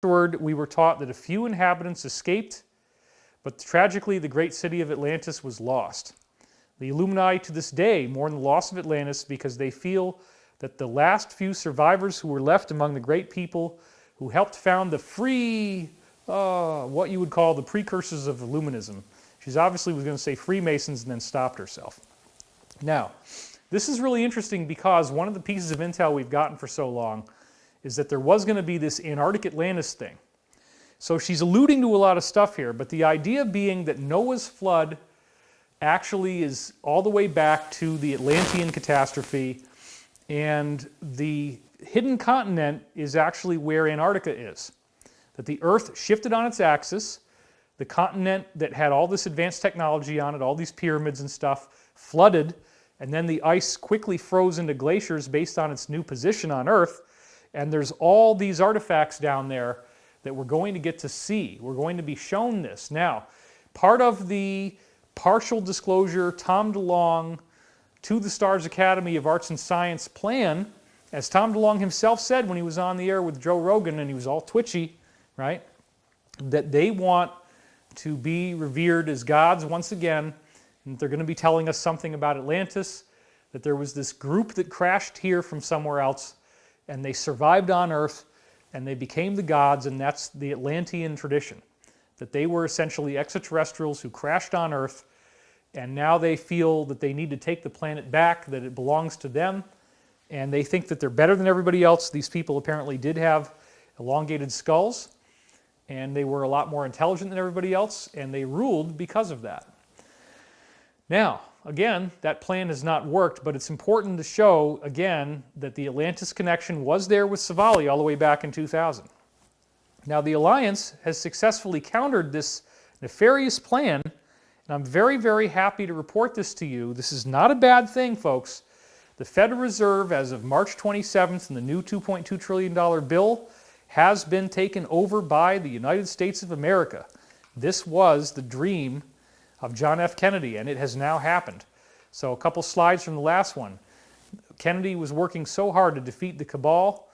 Afterward, we were taught that a few inhabitants escaped, but tragically the great city of Atlantis was lost. The Illuminati to this day mourn the loss of Atlantis because they feel that the last few survivors who were left among the great people who helped found the free, what you would call the precursors of Illuminism. She's obviously was going to say Freemasons and then stopped herself. Now, this is really interesting because one of the pieces of intel we've gotten for so long is that there was going to be this Antarctic Atlantis thing. So she's alluding to a lot of stuff here, but the idea being that Noah's flood actually is all the way back to the Atlantean catastrophe, and the hidden continent is actually where Antarctica is. That the Earth shifted on its axis, the continent that had all this advanced technology on it, all these pyramids and stuff, flooded, and then the ice quickly froze into glaciers based on its new position on Earth, and there's all these artifacts down there that we're going to get to see. We're going to be shown this. Now, part of the partial disclosure Tom DeLonge to the Stars Academy of Arts and Science plan, as Tom DeLonge himself said when he was on the air with Joe Rogan and he was all twitchy, right, that they want to be revered as gods once again, and they're going to be telling us something about Atlantis, that there was this group that crashed here from somewhere else, and they survived on Earth, and they became the gods, and that's the Atlantean tradition. That they were essentially extraterrestrials who crashed on Earth, and now they feel that they need to take the planet back, that it belongs to them, and they think that they're better than everybody else. These people apparently did have elongated skulls, and they were a lot more intelligent than everybody else, and they ruled because of that. Now, again, that plan has not worked, but it's important to show, again, that the Atlantis connection was there with Savali all the way back in 2000. Now, the Alliance has successfully countered this nefarious plan, and I'm very, very happy to report this to you. This is not a bad thing, folks. The Federal Reserve, as of March 27th, and the new $2.2 trillion bill has been taken over by the United States of America. This was the dream of John F. Kennedy, and it has now happened. So a couple slides from the last one. Kennedy was working so hard to defeat the cabal,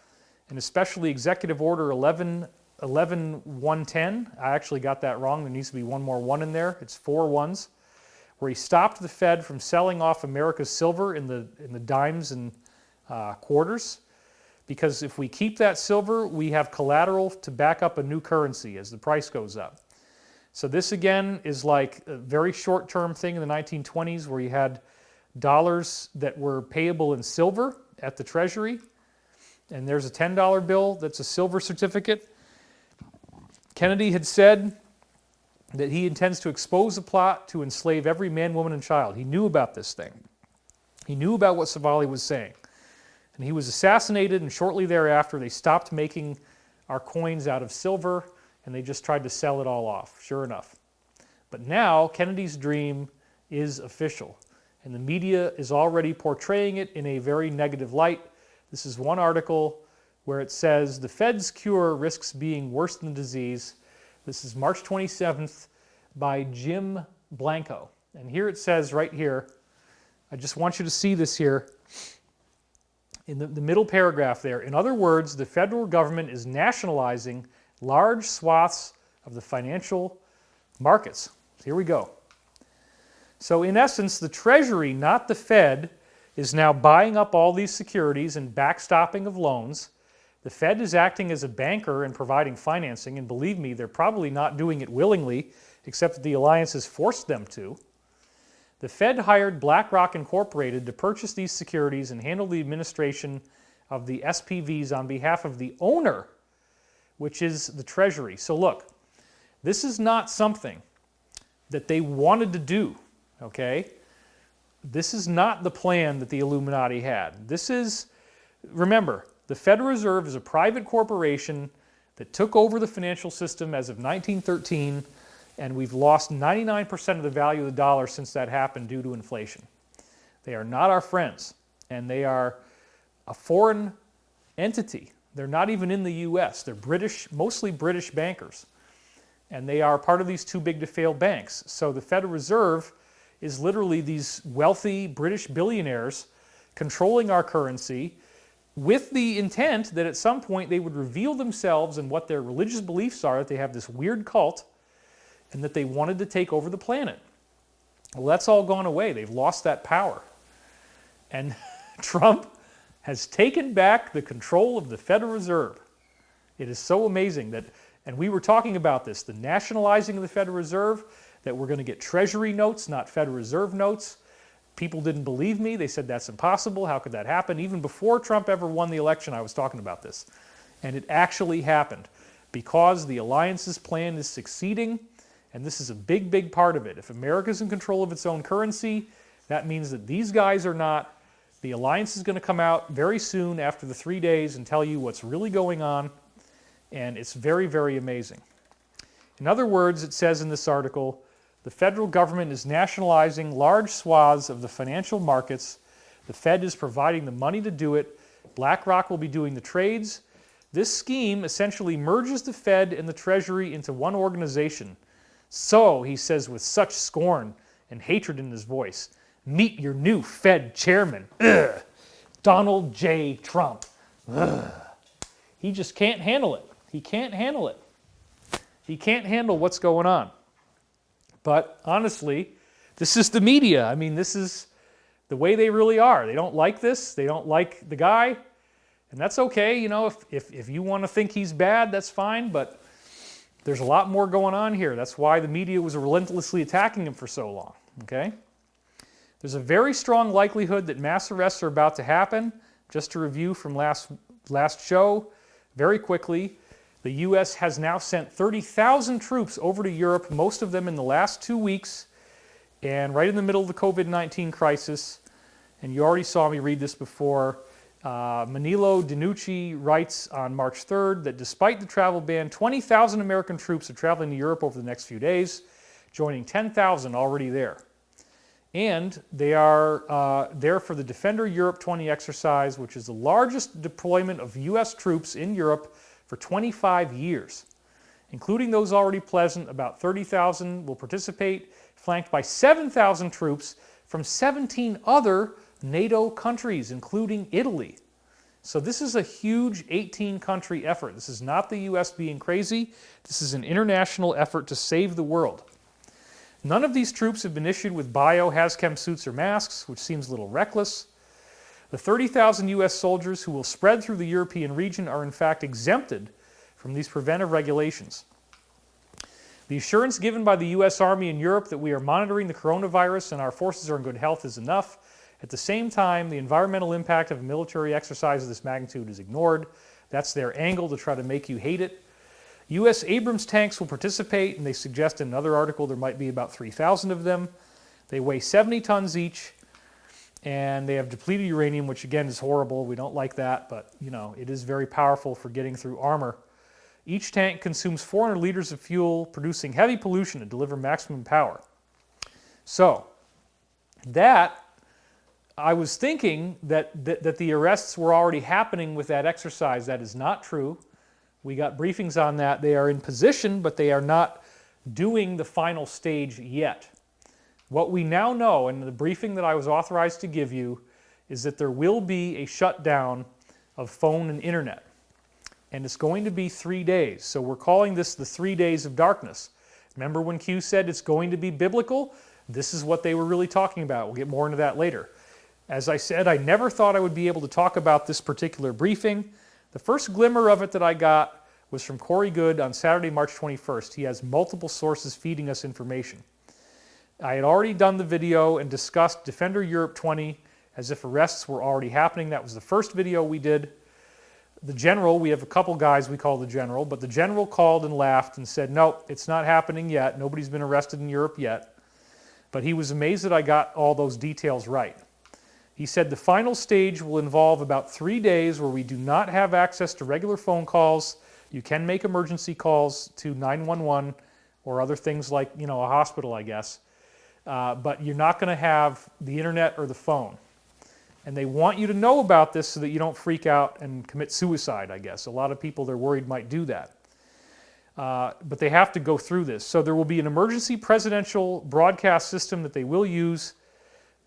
and especially Executive Order 11110. I actually got that wrong. There needs to be one more one in there. It's 4 ones, where he stopped the Fed from selling off America's silver in the dimes and quarters. Because if we keep that silver, we have collateral to back up a new currency as the price goes up. So this again is like a very short-term thing in the 1920s where you had dollars that were payable in silver at the Treasury, and there's a $10 bill that's a silver certificate. Kennedy had said that he intends to expose a plot to enslave every man, woman, and child. He knew about this thing. He knew about what Savali was saying. And he was assassinated, and shortly thereafter they stopped making our coins out of silver, and they just tried to sell it all off, sure enough. But now Kennedy's dream is official, and the media is already portraying it in a very negative light. This is one article where it says, "The Fed's cure risks being worse than the disease." This is March 27th by Jim Blanco. And here it says right here, I just want you to see this here, in the middle paragraph there. In other words, the federal government is nationalizing large swaths of the financial markets. Here we go. So in essence, the Treasury, not the Fed, is now buying up all these securities and backstopping of loans. The Fed is acting as a banker and providing financing, and believe me, they're probably not doing it willingly, except that the alliance has forced them to. The Fed hired BlackRock Incorporated to purchase these securities and handle the administration of the SPVs on behalf of the owner, which is the Treasury. So look, this is not something that they wanted to do, okay? This is not the plan that the Illuminati had. This is, remember, the Federal Reserve is a private corporation that took over the financial system as of 1913, and we've lost 99% of the value of the dollar since that happened due to inflation. They are not our friends, and they are a foreign entity. They're not even in the U.S. They're British, mostly British bankers, and they are part of these too big to fail banks. So the Federal Reserve is literally these wealthy British billionaires controlling our currency, with the intent that at some point they would reveal themselves and what their religious beliefs are, that they have this weird cult, and that they wanted to take over the planet. Well, that's all gone away. They've lost that power. And Trump has taken back the control of the Federal Reserve. It is so amazing that, and we were talking about this, the nationalizing of the Federal Reserve, that we're going to get Treasury notes, not Federal Reserve notes. People didn't believe me. They said that's impossible. How could that happen? Even before Trump ever won the election, I was talking about this. And it actually happened because the alliance's plan is succeeding, and this is a big, big part of it. If America's in control of its own currency, that means that these guys are not. The alliance is going to come out very soon after the 3 days and tell you what's really going on, and it's very, very amazing. In other words, it says in this article, the federal government is nationalizing large swaths of the financial markets. The Fed is providing the money to do it. BlackRock will be doing the trades. This scheme essentially merges the Fed and the Treasury into one organization. So, he says with such scorn and hatred in his voice, meet your new Fed chairman, Donald J. Trump. He just can't handle it. He can't handle it. He can't handle what's going on. But honestly, this is the media. I mean, this is the way they really are. They don't like this. They don't like the guy. And that's okay. You know, if you want to think he's bad, that's fine. But there's a lot more going on here. That's why the media was relentlessly attacking him for so long. Okay? There's a very strong likelihood that mass arrests are about to happen. Just to review from last show, very quickly, the U.S. has now sent 30,000 troops over to Europe, most of them in the last 2 weeks, and right in the middle of the COVID-19 crisis. And you already saw me read this before. Manilo Dinucci writes on March 3rd that despite the travel ban, 20,000 American troops are traveling to Europe over the next few days, joining 10,000 already there. And they are there for the Defender Europe 20 exercise, which is the largest deployment of U.S. troops in Europe for 25 years. Including those already present, about 30,000 will participate, flanked by 7,000 troops from 17 other NATO countries, including Italy. So this is a huge 18-country effort. This is not the U.S. being crazy. This is an international effort to save the world. None of these troops have been issued with bio-hazchem suits or masks, which seems a little reckless. The 30,000 U.S. soldiers who will spread through the European region are in fact exempted from these preventive regulations. The assurance given by the U.S. Army in Europe that we are monitoring the coronavirus and our forces are in good health is enough. At the same time, the environmental impact of a military exercise of this magnitude is ignored. That's their angle to try to make you hate it. U.S. Abrams tanks will participate, and they suggest in another article there might be about 3,000 of them. They weigh 70 tons each, and they have depleted uranium, which again is horrible. We don't like that, but you know, it is very powerful for getting through armor. Each tank consumes 400 liters of fuel, producing heavy pollution to deliver maximum power. So, that, I was thinking that the arrests were already happening with that exercise. That is not true. We got briefings on that. They are in position, but they are not doing the final stage yet. What we now know, and the briefing that I was authorized to give you, is that there will be a shutdown of phone and internet. And it's going to be 3 days. So we're calling this the 3 days of darkness. Remember when Q said it's going to be biblical? This is what they were really talking about. We'll get more into that later. As I said, I never thought I would be able to talk about this particular briefing. The first glimmer of it that I got was from Corey Good on Saturday, March 21st. He has multiple sources feeding us information. I had already done the video and discussed Defender Europe 20 as if arrests were already happening. That was the first video we did. The general, we have a couple guys we call the general, but the general called and laughed and said, no, it's not happening yet. Nobody's been arrested in Europe yet. But he was amazed that I got all those details right. He said the final stage will involve about 3 days where we do not have access to regular phone calls. You can make emergency calls to 911 or other things like, you know, a hospital, I guess. But you're not going to have the internet or the phone. And they want you to know about this so that you don't freak out and commit suicide, I guess. A lot of people they're worried might do that. But they have to go through this. So there will be an emergency presidential broadcast system that they will use.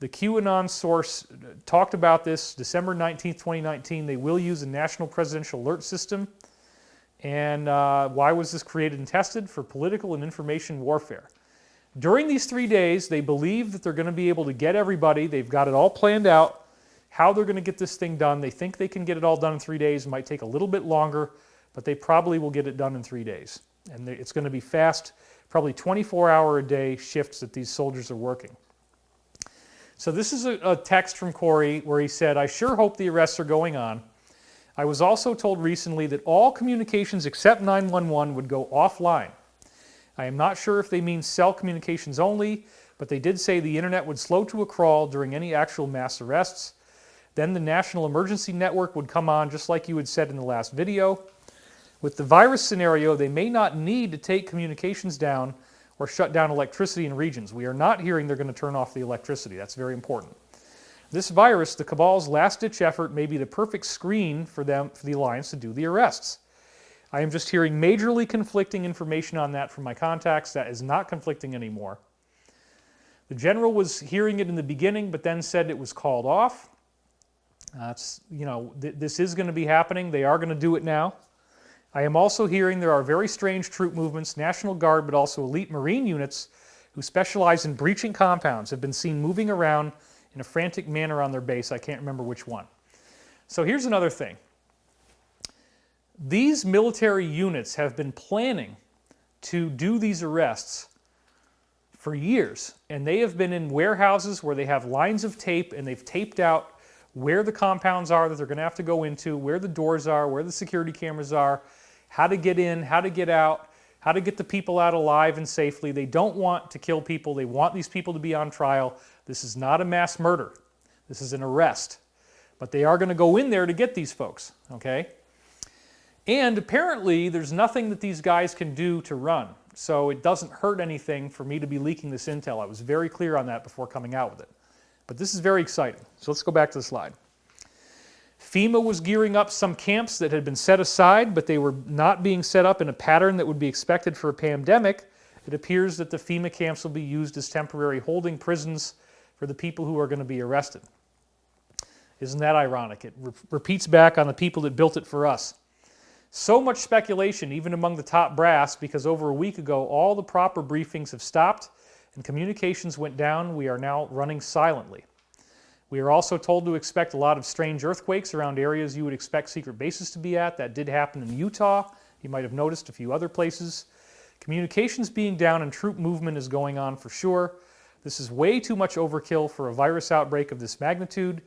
The QAnon source talked about this December 19th, 2019. They will use a national presidential alert system. And why was this created and tested? For political and information warfare. During these 3 days, they believe that they're going to be able to get everybody. They've got it all planned out, how they're going to get this thing done. They think they can get it all done in 3 days. It might take a little bit longer, but they probably will get it done in 3 days. And it's going to be fast, probably 24-hour-a-day shifts that these soldiers are working. So this is a text from Corey where he said, "I sure hope the arrests are going on. I was also told recently that all communications except 911 would go offline. I am not sure if they mean cell communications only, but they did say the internet would slow to a crawl during any actual mass arrests. Then the National Emergency Network would come on, just like you had said in the last video. With the virus scenario, they may not need to take communications down or shut down electricity in regions. We are not hearing they're going to turn off the electricity. That's very important. This virus, the cabal's last-ditch effort, may be the perfect screen for the alliance to do the arrests. I am just hearing majorly conflicting information on that from my contacts. That is not conflicting anymore. The general was hearing it in the beginning, but then said it was called off. This is going to be happening. They are going to do it now. I am also hearing there are very strange troop movements, National Guard, but also elite Marine units who specialize in breaching compounds have been seen moving around in a frantic manner on their base. I can't remember which one. So here's another thing. These military units have been planning to do these arrests for years, and they have been in warehouses where they have lines of tape and they've taped out where the compounds are that they're going to have to go into, where the doors are, where the security cameras are, how to get in, how to get out, how to get the people out alive and safely. They don't want to kill people. They want these people to be on trial. This is not a mass murder. This is an arrest. But they are going to go in there to get these folks, okay? And apparently, there's nothing that these guys can do to run. So it doesn't hurt anything for me to be leaking this intel. I was very clear on that before coming out with it. But this is very exciting. So let's go back to the slide. FEMA was gearing up some camps that had been set aside, but they were not being set up in a pattern that would be expected for a pandemic. It appears that the FEMA camps will be used as temporary holding prisons for the people who are going to be arrested. Isn't that ironic? It repeats back on the people that built it for us. So much speculation, even among the top brass, because over a week ago, all the proper briefings have stopped and communications went down. We are now running silently. We are also told to expect a lot of strange earthquakes around areas you would expect secret bases to be at. That did happen in Utah. You might have noticed a few other places. Communications being down and troop movement is going on for sure. This is way too much overkill for a virus outbreak of this magnitude.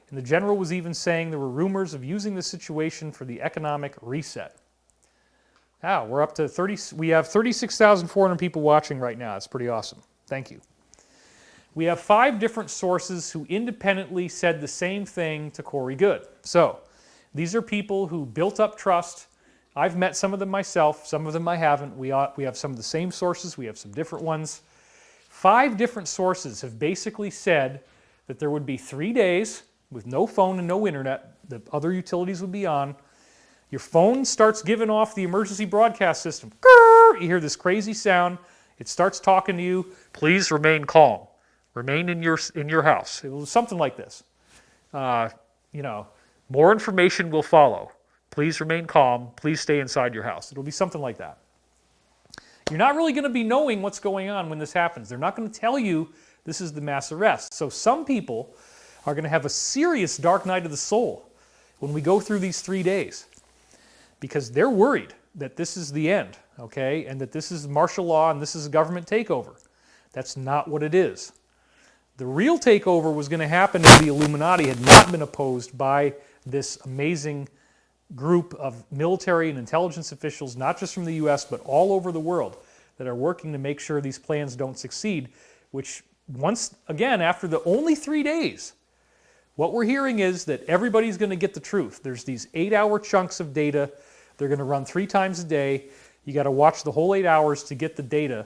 And the general was even saying there were rumors of using the situation for the economic reset. Now, we're up to we have 36,400 people watching right now. That's pretty awesome. Thank you. We have 5 different sources who independently said the same thing to Corey Goode. So, these are people who built up trust. I've met some of them myself. Some of them I haven't. We have some of the same sources. We have some different ones. 5 different sources have basically said that there would be 3 days with no phone and no internet. The other utilities would be on. Your phone starts giving off the emergency broadcast system. You hear this crazy sound. It starts talking to you. Please remain calm. Remain in your house. It was something like this. More information will follow. Please remain calm. Please stay inside your house. It'll be something like that. You're not really going to be knowing what's going on when this happens. They're not going to tell you this is the mass arrest. So some people are going to have a serious dark night of the soul when we go through these 3 days because they're worried that this is the end, okay, and that this is martial law and this is a government takeover. That's not what it is. The real takeover was going to happen if the Illuminati had not been opposed by this amazing group of military and intelligence officials, not just from the U.S., but all over the world, that are working to make sure these plans don't succeed, which once again, after the only 3 days, what we're hearing is that everybody's going to get the truth. There's these 8-hour chunks of data. They're going to run 3 times a day. You got to watch the whole 8 hours to get the data.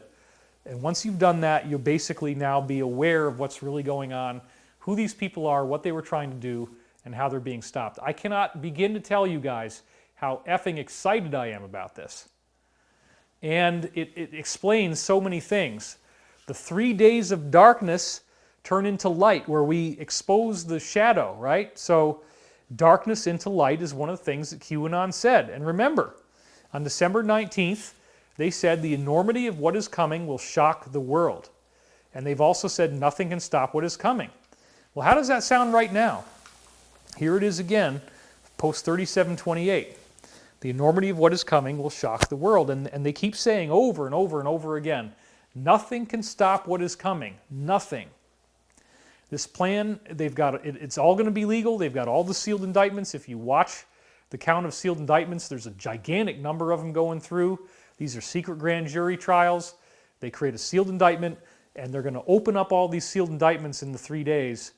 And once you've done that, you'll basically now be aware of what's really going on, who these people are, what they were trying to do, and how they're being stopped. I cannot begin to tell you guys how effing excited I am about this. And it explains so many things. The 3 days of darkness turn into light, where we expose the shadow, right? So darkness into light is one of the things that QAnon said. And remember, on December 19th, they said the enormity of what is coming will shock the world. And they've also said nothing can stop what is coming. Well, how does that sound right now? Here it is again, post 3728. The enormity of what is coming will shock the world. And they keep saying over and over and over again, nothing can stop what is coming. Nothing. This plan, they've got it's all going to be legal. They've got all the sealed indictments. If you watch the count of sealed indictments, there's a gigantic number of them going through. These are secret grand jury trials. They create a sealed indictment, and they're going to open up all these sealed indictments in the 3 days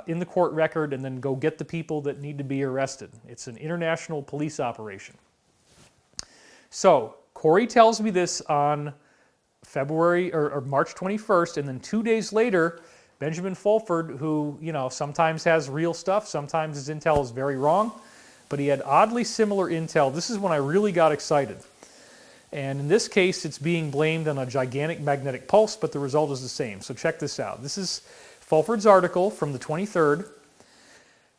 in the court record, and then go get the people that need to be arrested. It's an international police operation. So Corey tells me this on February or March 21st, and then 2 days later, Benjamin Fulford, who sometimes has real stuff, sometimes his intel is very wrong, but he had oddly similar intel. This is when I really got excited. And in this case, it's being blamed on a gigantic magnetic pulse, but the result is the same. So check this out. This is Fulford's article from the 23rd,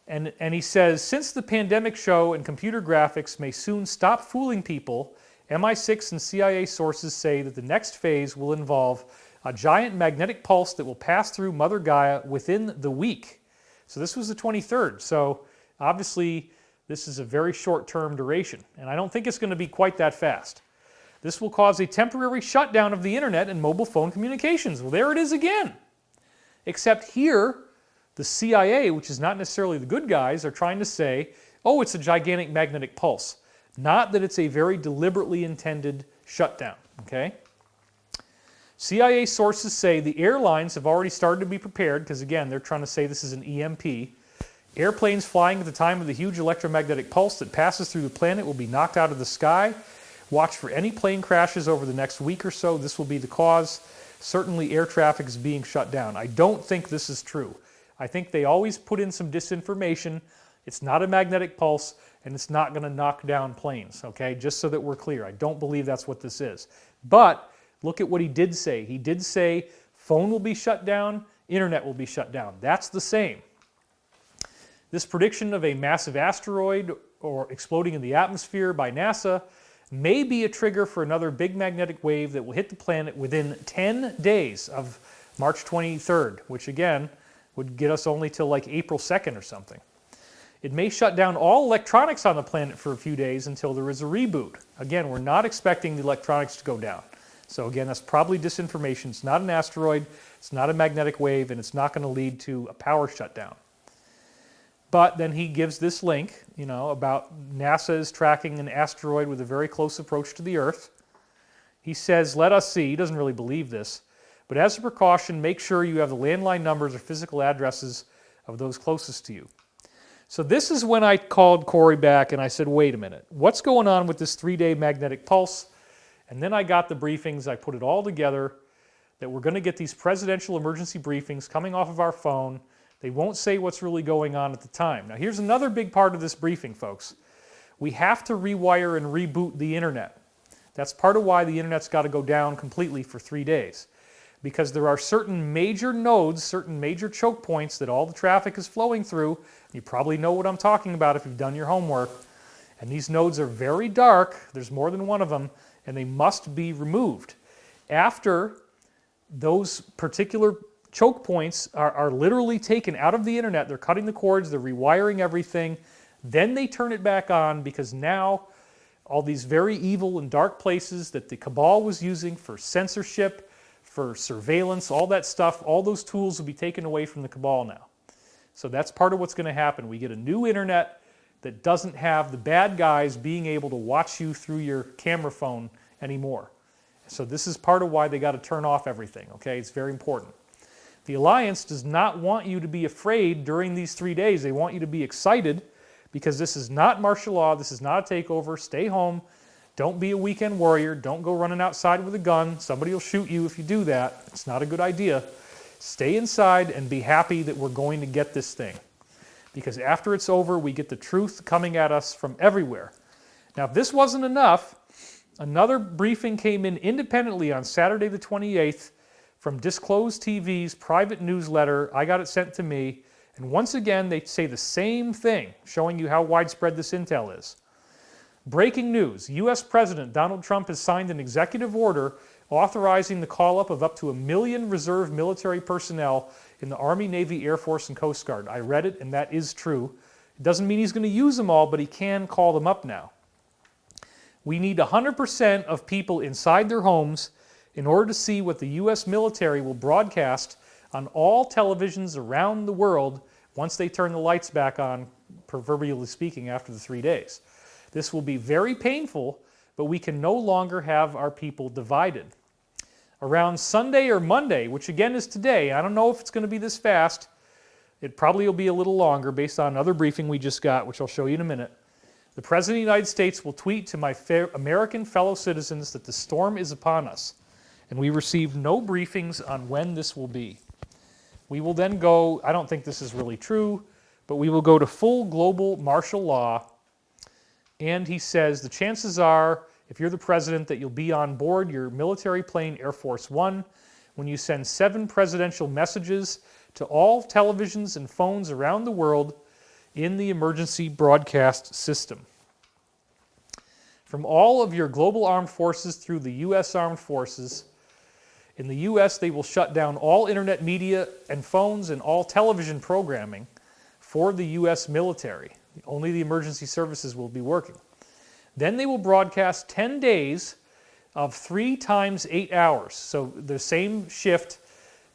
and he says, since the pandemic show and computer graphics may soon stop fooling people, MI6 and CIA sources say that the next phase will involve a giant magnetic pulse that will pass through Mother Gaia within the week. So this was the 23rd. So obviously, this is a very short-term duration, and I don't think it's going to be quite that fast. This will cause a temporary shutdown of the internet and mobile phone communications. Well, there it is again. Except here, the CIA, which is not necessarily the good guys, are trying to say, oh, it's a gigantic magnetic pulse. Not that it's a very deliberately intended shutdown, okay? CIA sources say the airlines have already started to be prepared, because again, they're trying to say this is an EMP. Airplanes flying at the time of the huge electromagnetic pulse that passes through the planet will be knocked out of the sky. Watch for any plane crashes over the next week or so. This will be the cause. Certainly air traffic is being shut down. I don't think this is true. I think they always put in some disinformation. It's not a magnetic pulse, and it's not going to knock down planes, okay? Just so that we're clear. I don't believe that's what this is. But look at what he did say. He did say phone will be shut down, internet will be shut down. That's the same. This prediction of a massive asteroid or exploding in the atmosphere by NASA may be a trigger for another big magnetic wave that will hit the planet within 10 days of March 23rd, which again would get us only till like April 2nd or something. It may shut down all electronics on the planet for a few days until there is a reboot. Again, we're not expecting the electronics to go down. So again, that's probably disinformation. It's not an asteroid, it's not a magnetic wave, and it's not going to lead to a power shutdown. But then he gives this link, about NASA is tracking an asteroid with a very close approach to the Earth. He says, let us see. He doesn't really believe this. But as a precaution, make sure you have the landline numbers or physical addresses of those closest to you. So this is when I called Corey back and I said, wait a minute. What's going on with this 3-day magnetic pulse? And then I got the briefings. I put it all together that we're going to get these presidential emergency briefings coming off of our phone. They won't say what's really going on at the time. Now, here's another big part of this briefing, folks. We have to rewire and reboot the internet. That's part of why the internet's got to go down completely for 3 days. Because there are certain major nodes, certain major choke points that all the traffic is flowing through. You probably know what I'm talking about if you've done your homework. And these nodes are very dark. There's more than one of them, and they must be removed. After those particular choke points are literally taken out of the internet. They're cutting the cords, they're rewiring everything. Then they turn it back on, because now all these very evil and dark places that the cabal was using for censorship, for surveillance, all that stuff, all those tools will be taken away from the cabal now. So that's part of what's going to happen. We get a new internet that doesn't have the bad guys being able to watch you through your camera phone anymore. So this is part of why they got to turn off everything, okay? It's very important. The Alliance does not want you to be afraid during these 3 days. They want you to be excited, because this is not martial law. This is not a takeover. Stay home. Don't be a weekend warrior. Don't go running outside with a gun. Somebody will shoot you if you do that. It's not a good idea. Stay inside and be happy that we're going to get this thing. Because after it's over, we get the truth coming at us from everywhere. Now, if this wasn't enough, another briefing came in independently on Saturday the 28th from Disclosed TV's private newsletter. I got it sent to me. And once again, they say the same thing, showing you how widespread this intel is. Breaking news. U.S. President Donald Trump has signed an executive order authorizing the call-up of up to 1 million reserve military personnel in the Army, Navy, Air Force, and Coast Guard. I read it, and that is true. It doesn't mean he's going to use them all, but he can call them up now. We need 100% of people inside their homes in order to see what the U.S. military will broadcast on all televisions around the world once they turn the lights back on, proverbially speaking, after the 3 days. This will be very painful, but we can no longer have our people divided. Around Sunday or Monday, which again is today, I don't know if it's going to be this fast. It probably will be a little longer based on another briefing we just got, which I'll show you in a minute. The President of the United States will tweet to my American fellow citizens that the storm is upon us, and we received no briefings on when this will be. We will then go, I don't think this is really true, but we will go to full global martial law. And he says the chances are, if you're the president, that you'll be on board your military plane, Air Force One, when you send 7 presidential messages to all televisions and phones around the world in the emergency broadcast system. From all of your global armed forces through the U.S. Armed Forces, in the U.S., they will shut down all internet media and phones and all television programming for the U.S. military. Only the emergency services will be working. Then they will broadcast 10 days of 3 times 8 hours. So the same shift,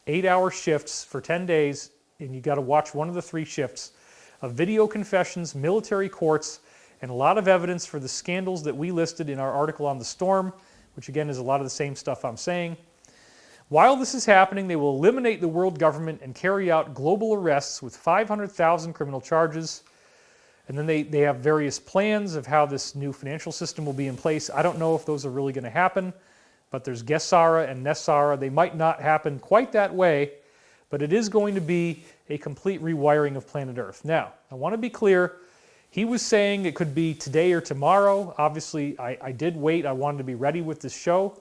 8-hour shifts for 10 days, and you got to watch one of the 3 shifts of video confessions, military courts, and a lot of evidence for the scandals that we listed in our article on the storm, which again is a lot of the same stuff I'm saying. While this is happening, they will eliminate the world government and carry out global arrests with 500,000 criminal charges. And then they have various plans of how this new financial system will be in place. I don't know if those are really going to happen, but there's Gesara and Nessara. They might not happen quite that way, but it is going to be a complete rewiring of planet Earth. Now, I want to be clear. He was saying it could be today or tomorrow. Obviously, I did wait. I wanted to be ready with this show.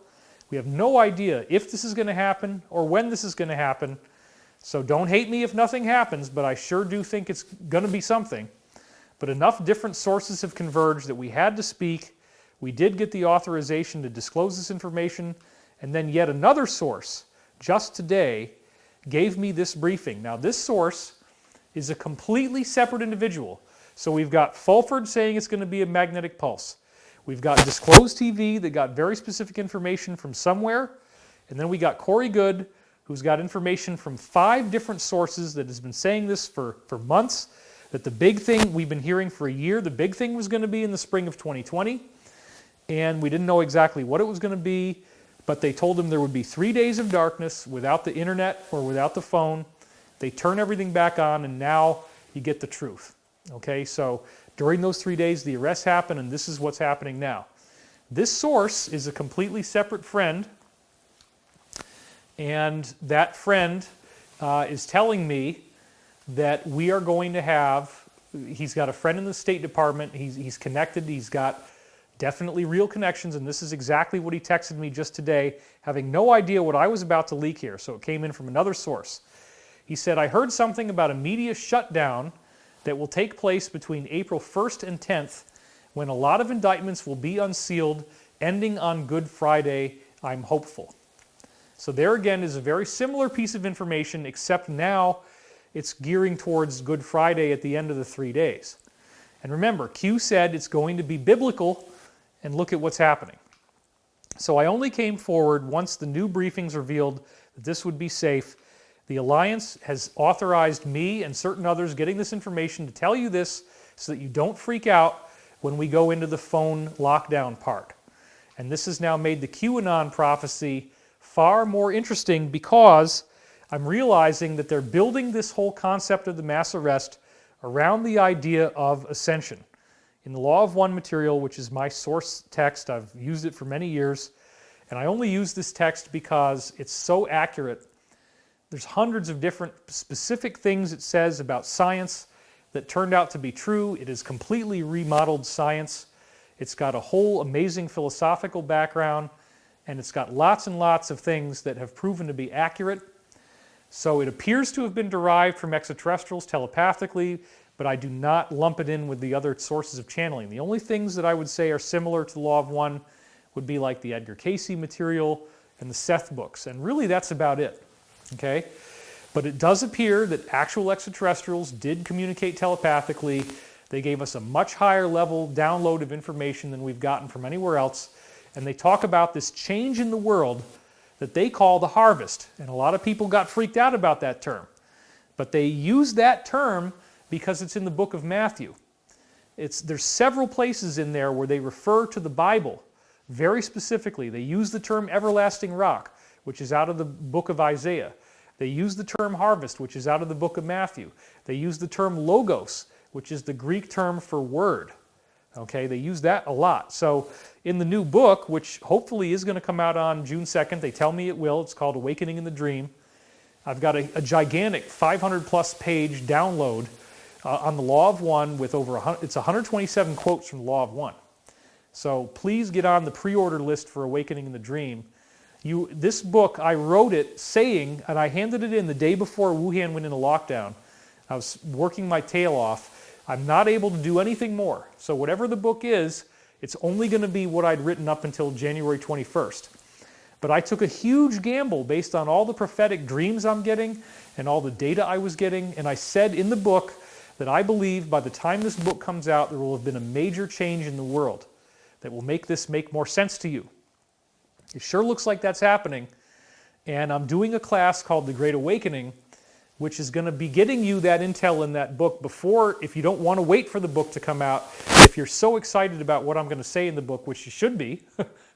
We have no idea if this is going to happen or when this is going to happen. So don't hate me if nothing happens, but I sure do think it's going to be something. But enough different sources have converged that we had to speak. We did get the authorization to disclose this information. And then yet another source, just today, gave me this briefing. Now this source is a completely separate individual. So we've got Fulford saying it's going to be a magnetic pulse. We've got Disclosed TV that got very specific information from somewhere. And then we got Corey Good, who's got information from 5 different sources that has been saying this for months, that the big thing we've been hearing for a year, the big thing was going to be in the spring of 2020. And we didn't know exactly what it was going to be, but they told him there would be 3 days of darkness without the internet or without the phone. They turn everything back on, and now you get the truth. Okay, so during those 3 days, the arrests happen, and this is what's happening now. This source is a completely separate friend, and that friend is telling me that we are going to have, he's got a friend in the State Department, he's connected, he's got definitely real connections, and this is exactly what he texted me just today, having no idea what I was about to leak here, so it came in from another source. He said, I heard something about a media shutdown that will take place between April 1st and 10th, when a lot of indictments will be unsealed, ending on Good Friday. I'm hopeful. So there again is a very similar piece of information, except now it's gearing towards Good Friday at the end of the 3 days. And remember, Q said it's going to be biblical, and look at what's happening. So I only came forward once the new briefings revealed that this would be safe. The Alliance has authorized me and certain others getting this information to tell you this so that you don't freak out when we go into the phone lockdown part. And this has now made the QAnon prophecy far more interesting because I'm realizing that they're building this whole concept of the mass arrest around the idea of ascension. In the Law of One material, which is my source text, I've used it for many years, and I only use this text because it's so accurate. There's hundreds of different specific things it says about science that turned out to be true. It is completely remodeled science. It's got a whole amazing philosophical background. and it's got lots and lots of things that have proven to be accurate. So it appears to have been derived from extraterrestrials telepathically, but I do not lump it in with the other sources of channeling. The only things that I would say are similar to the Law of One would be like the Edgar Cayce material and the Seth books, and really that's about it, okay? But it does appear that actual extraterrestrials did communicate telepathically. They gave us a much higher level download of information than we've gotten from anywhere else, and they talk about this change in the world that they call the harvest. And a lot of people got freaked out about that term. But they use that term because it's in the book of Matthew. There's several places in there where they refer to the Bible very specifically. They use the term everlasting rock, which is out of the book of Isaiah. They use the term harvest, which is out of the book of Matthew. They use the term logos, which is the Greek term for word. Okay, they use that a lot. So in the new book, which hopefully is going to come out on June 2nd, they tell me it will, it's called Awakening in the Dream. I've got a gigantic 500 plus page download on the Law of One with over 127 quotes from the Law of One. So please get on the pre-order list for Awakening in the Dream. This book, I wrote it saying, and I handed it in the day before Wuhan went into lockdown. I was working my tail off. I'm not able to do anything more. So whatever the book is, it's only going to be what I'd written up until January 21st. But I took a huge gamble based on all the prophetic dreams I'm getting and all the data I was getting, and I said in the book that I believe by the time this book comes out, there will have been a major change in the world that will make this make more sense to you. It sure looks like that's happening, and I'm doing a class called The Great Awakening, which is going to be getting you that intel in that book before, if you don't want to wait for the book to come out, if you're so excited about what I'm going to say in the book, which you should be,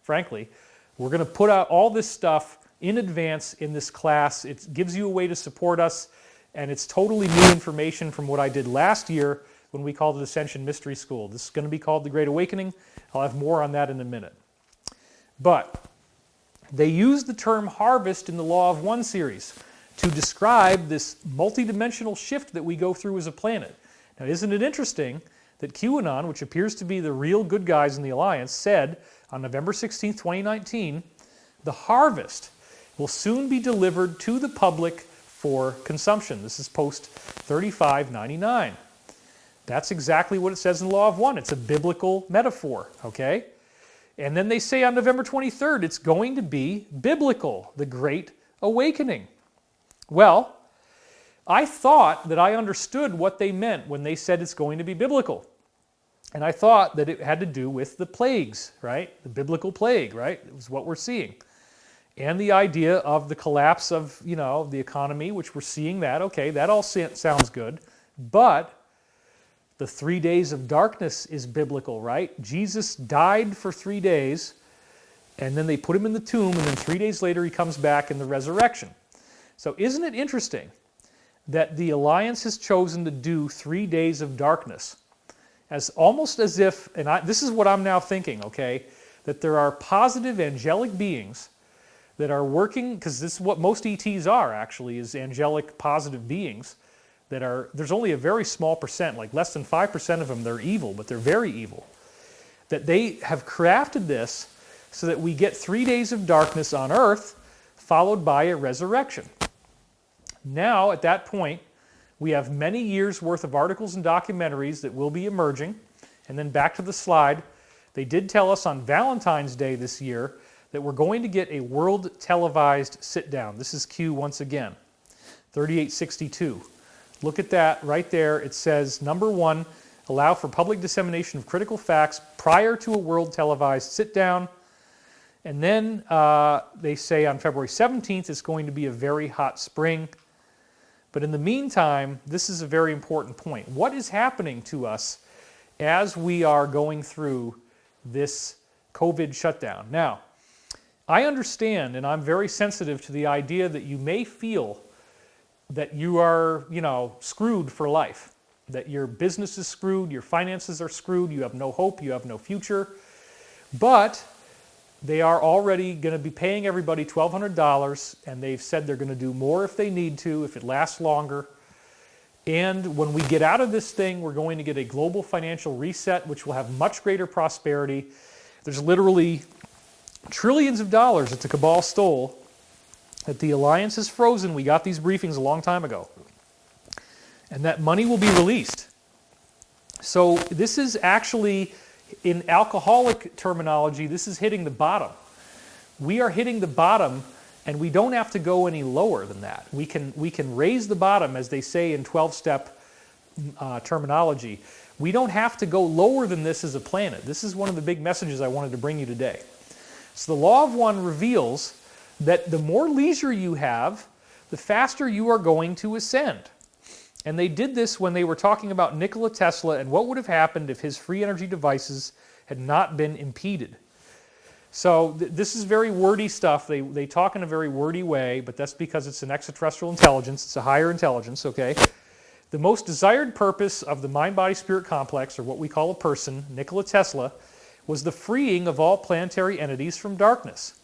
frankly, we're going to put out all this stuff in advance in this class. It gives you a way to support us, and it's totally new information from what I did last year when we called it Ascension Mystery School. This is going to be called The Great Awakening. I'll have more on that in a minute. But they use the term harvest in the Law of One series to describe this multidimensional shift that we go through as a planet. Now, isn't it interesting that QAnon, which appears to be the real good guys in the Alliance, said on November 16, 2019, the harvest will soon be delivered to the public for consumption. This is post 3599. That's exactly what it says in the Law of One. It's a biblical metaphor, okay? And then they say on November 23rd, it's going to be biblical, the Great Awakening. Well, I thought that I understood what they meant when they said it's going to be biblical. And I thought that it had to do with the plagues, right? The biblical plague, right? It was what we're seeing. And the idea of the collapse of, the economy, which we're seeing that. Okay, that all sounds good. But the 3 days of darkness is biblical, right? Jesus died for 3 days, and then they put him in the tomb, and then 3 days later he comes back in the resurrection. So isn't it interesting that the Alliance has chosen to do 3 days of darkness as almost as if, and this is what I'm now thinking, okay, that there are positive angelic beings that are working, because this is what most ETs are actually, is angelic positive beings that are, there's only a very small percent, like less than 5% of them, they're evil, but they're very evil. That they have crafted this so that we get 3 days of darkness on Earth followed by a resurrection. Now, at that point, we have many years' worth of articles and documentaries that will be emerging. And then back to the slide, they did tell us on Valentine's Day this year that we're going to get a world televised sit-down. This is Q once again, 3862. Look at that right there. It says, number 1, allow for public dissemination of critical facts prior to a world televised sit-down. And then they say on February 17th, it's going to be a very hot spring. But in the meantime, this is a very important point. What is happening to us as we are going through this COVID shutdown? Now, I understand, and I'm very sensitive to the idea that you may feel that you are, screwed for life, that your business is screwed, your finances are screwed, you have no hope, you have no future. But they are already going to be paying everybody $1,200, and they've said they're going to do more if they need to, if it lasts longer. And when we get out of this thing, we're going to get a global financial reset, which will have much greater prosperity. There's literally trillions of dollars that the cabal stole, that the alliance is frozen. We got these briefings a long time ago. And that money will be released. So this is actually, in alcoholic terminology, this is hitting the bottom. We are hitting the bottom, and we don't have to go any lower than that. We can raise the bottom, as they say in 12-step terminology. We don't have to go lower than this as a planet. This is one of the big messages I wanted to bring you today. So the Law of One reveals that the more leisure you have, the faster you are going to ascend. And they did this when they were talking about Nikola Tesla and what would have happened if his free energy devices had not been impeded. So this is very wordy stuff. They talk in a very wordy way, but that's because it's an extraterrestrial intelligence. It's a higher intelligence, okay? The most desired purpose of the mind-body-spirit complex, or what we call a person, Nikola Tesla, was the freeing of all planetary entities from darkness.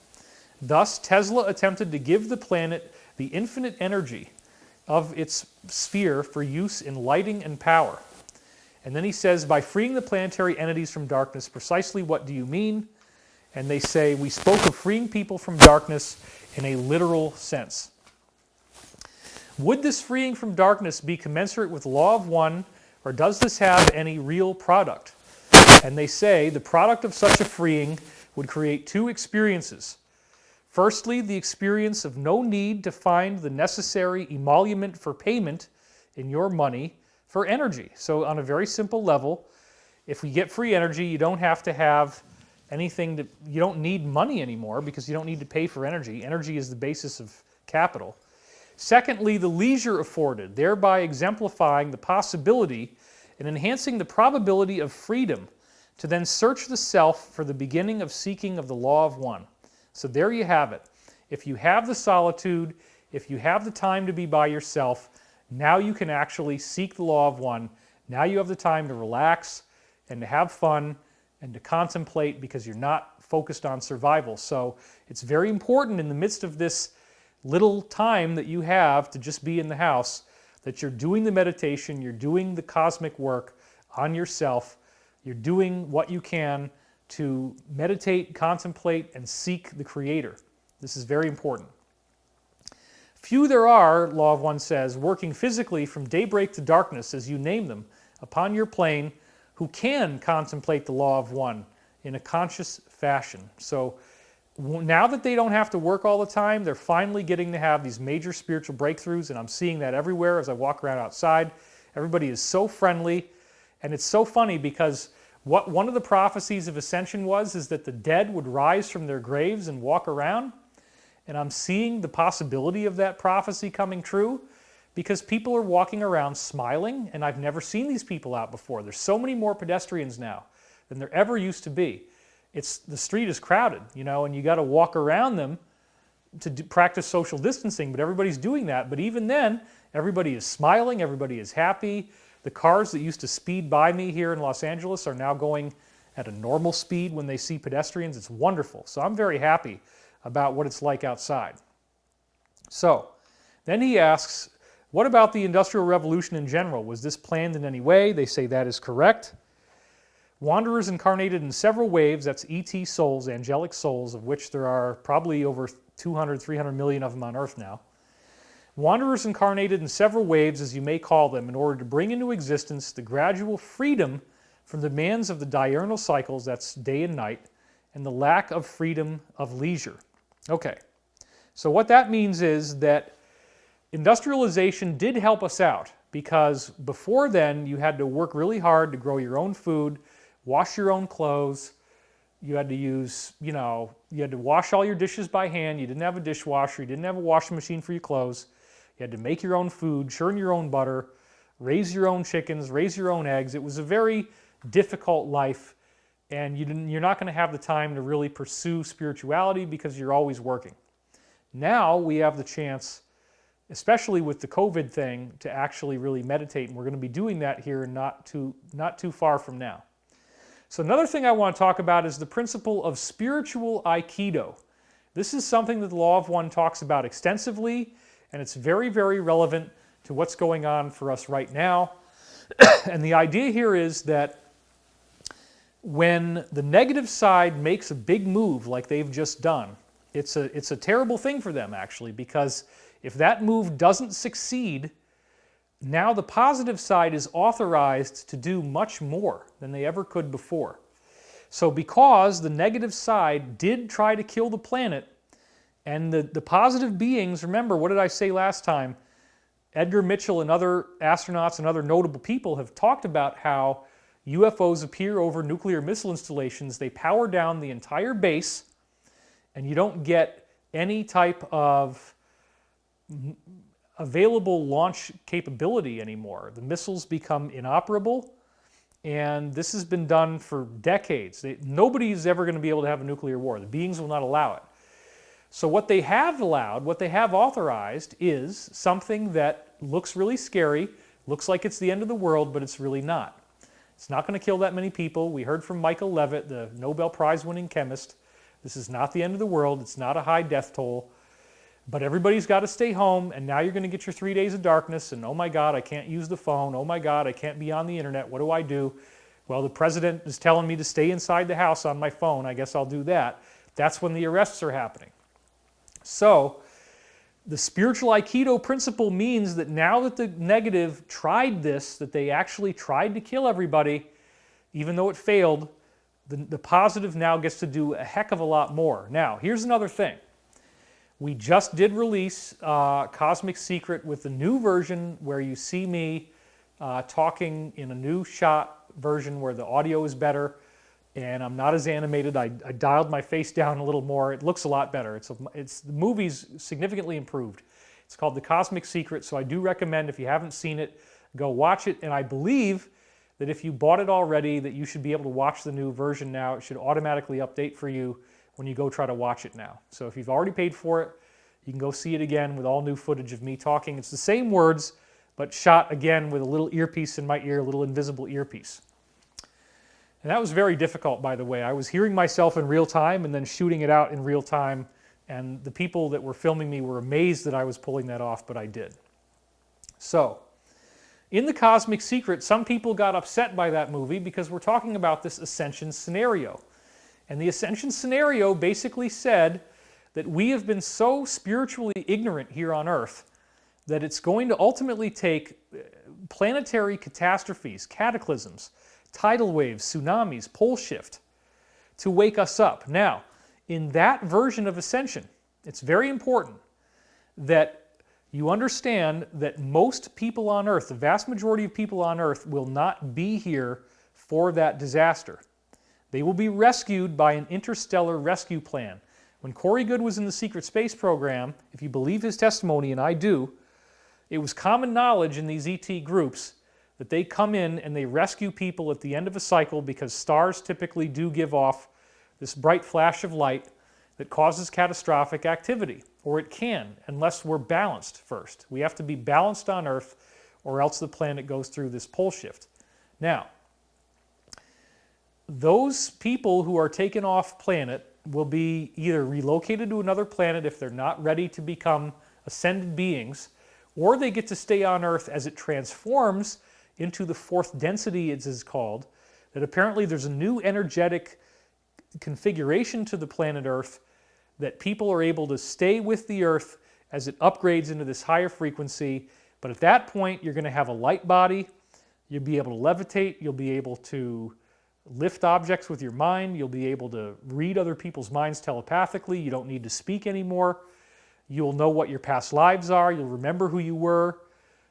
Thus, Tesla attempted to give the planet the infinite energy of its sphere for use in lighting and power. And then he says, by freeing the planetary entities from darkness, precisely what do you mean? And they say, we spoke of freeing people from darkness in a literal sense. Would this freeing from darkness be commensurate with the Law of One, or does this have any real product? And they say the product of such a freeing would create two experiences. Firstly, the experience of no need to find the necessary emolument for payment in your money for energy. So on a very simple level, if we get free energy, you don't have to have anything, you don't need money anymore because you don't need to pay for energy. Energy is the basis of capital. Secondly, the leisure afforded, thereby exemplifying the possibility and enhancing the probability of freedom to then search the self for the beginning of seeking of the Law of One. So there you have it. If you have the solitude, if you have the time to be by yourself, now you can actually seek the Law of One. Now you have the time to relax and to have fun and to contemplate because you're not focused on survival. So it's very important in the midst of this little time that you have to just be in the house that you're doing the meditation, you're doing the cosmic work on yourself, you're doing what you can to meditate, contemplate, and seek the Creator. This is very important. Few there are, Law of One says, working physically from daybreak to darkness, as you name them, upon your plane, who can contemplate the Law of One in a conscious fashion. So now that they don't have to work all the time, they're finally getting to have these major spiritual breakthroughs, and I'm seeing that everywhere as I walk around outside. Everybody is so friendly, and it's so funny because what one of the prophecies of ascension is that the dead would rise from their graves and walk around, and I'm seeing the possibility of that prophecy coming true because people are walking around smiling, and I've never seen these people out before. There's so many more pedestrians now than there ever used to be. The street is crowded, you know, and you got to walk around them to practice social distancing, but everybody's doing that. But even then, everybody is smiling, everybody is happy. The cars that used to speed by me here in Los Angeles are now going at a normal speed when they see pedestrians. It's wonderful. So I'm very happy about what it's like outside. So then he asks, what about the Industrial Revolution in general? Was this planned in any way? They say that is correct. Wanderers incarnated in several waves, that's ET souls, angelic souls, of which there are probably over 200, 300 million of them on Earth now. Wanderers incarnated in several waves, as you may call them, in order to bring into existence the gradual freedom from the demands of the diurnal cycles, that's day and night, and the lack of freedom of leisure. Okay, so what that means is that industrialization did help us out, because before then you had to work really hard to grow your own food, wash your own clothes, you had to use, you had to wash all your dishes by hand, you didn't have a dishwasher, you didn't have a washing machine for your clothes, you had to make your own food, churn your own butter, raise your own chickens, raise your own eggs. It was a very difficult life, and you're not going to have the time to really pursue spirituality because you're always working. Now we have the chance, especially with the COVID thing, to actually really meditate, and we're going to be doing that here not too far from now. So another thing I want to talk about is the principle of spiritual Aikido. This is something that the Law of One talks about extensively, and it's very, very relevant to what's going on for us right now. And the idea here is that when the negative side makes a big move like they've just done, it's a terrible thing for them, actually, because if that move doesn't succeed, now the positive side is authorized to do much more than they ever could before. So because the negative side did try to kill the planet, and the positive beings, remember, what did I say last time? Edgar Mitchell and other astronauts and other notable people have talked about how UFOs appear over nuclear missile installations. They power down the entire base, and you don't get any type of available launch capability anymore. The missiles become inoperable, and this has been done for decades. Nobody's ever going to be able to have a nuclear war. The beings will not allow it. So what they have allowed, what they have authorized, is something that looks really scary, looks like it's the end of the world, but it's really not. It's not going to kill that many people. We heard from Michael Levitt, the Nobel Prize-winning chemist. This is not the end of the world. It's not a high death toll. But everybody's got to stay home, and now you're going to get your 3 days of darkness, and oh my God, I can't use the phone. Oh my God, I can't be on the internet. What do I do? Well, the president is telling me to stay inside the house on my phone. I guess I'll do that. That's when the arrests are happening. So the spiritual Aikido principle means that now that the negative tried this, that they actually tried to kill everybody, even though it failed, the positive now gets to do a heck of a lot more. Now, here's another thing. We just did release Cosmic Secret with the new version where you see me talking in a new shot version where the audio is better and I'm not as animated. I dialed my face down a little more. It looks a lot better. The movie's significantly improved. It's called The Cosmic Secret, so I do recommend, if you haven't seen it, go watch it. And I believe that if you bought it already, that you should be able to watch the new version now. It should automatically update for you when you go try to watch it now. So if you've already paid for it, you can go see it again with all new footage of me talking. It's the same words, but shot again with a little earpiece in my ear, a little invisible earpiece. And that was very difficult, by the way. I was hearing myself in real time and then shooting it out in real time, and the people that were filming me were amazed that I was pulling that off, but I did. So, in The Cosmic Secret, some people got upset by that movie because we're talking about this ascension scenario. And the ascension scenario basically said that we have been so spiritually ignorant here on Earth that it's going to ultimately take planetary catastrophes, cataclysms, tidal waves, tsunamis, pole shift to wake us up. Now, in that version of ascension, it's very important that you understand that most people on Earth, the vast majority of people on Earth, will not be here for that disaster. They will be rescued by an interstellar rescue plan. When Corey Goode was in the secret space program, if you believe his testimony, and I do, it was common knowledge in these ET groups that they come in and they rescue people at the end of a cycle because stars typically do give off this bright flash of light that causes catastrophic activity, or it can, unless we're balanced first. We have to be balanced on Earth, or else the planet goes through this pole shift. Now, those people who are taken off planet will be either relocated to another planet if they're not ready to become ascended beings, or they get to stay on Earth as it transforms into the fourth density, it is called, that apparently there's a new energetic configuration to the planet Earth that people are able to stay with the Earth as it upgrades into this higher frequency. But at that point, you're going to have a light body, you'll be able to levitate, you'll be able to lift objects with your mind, you'll be able to read other people's minds telepathically, you don't need to speak anymore, you'll know what your past lives are, you'll remember who you were.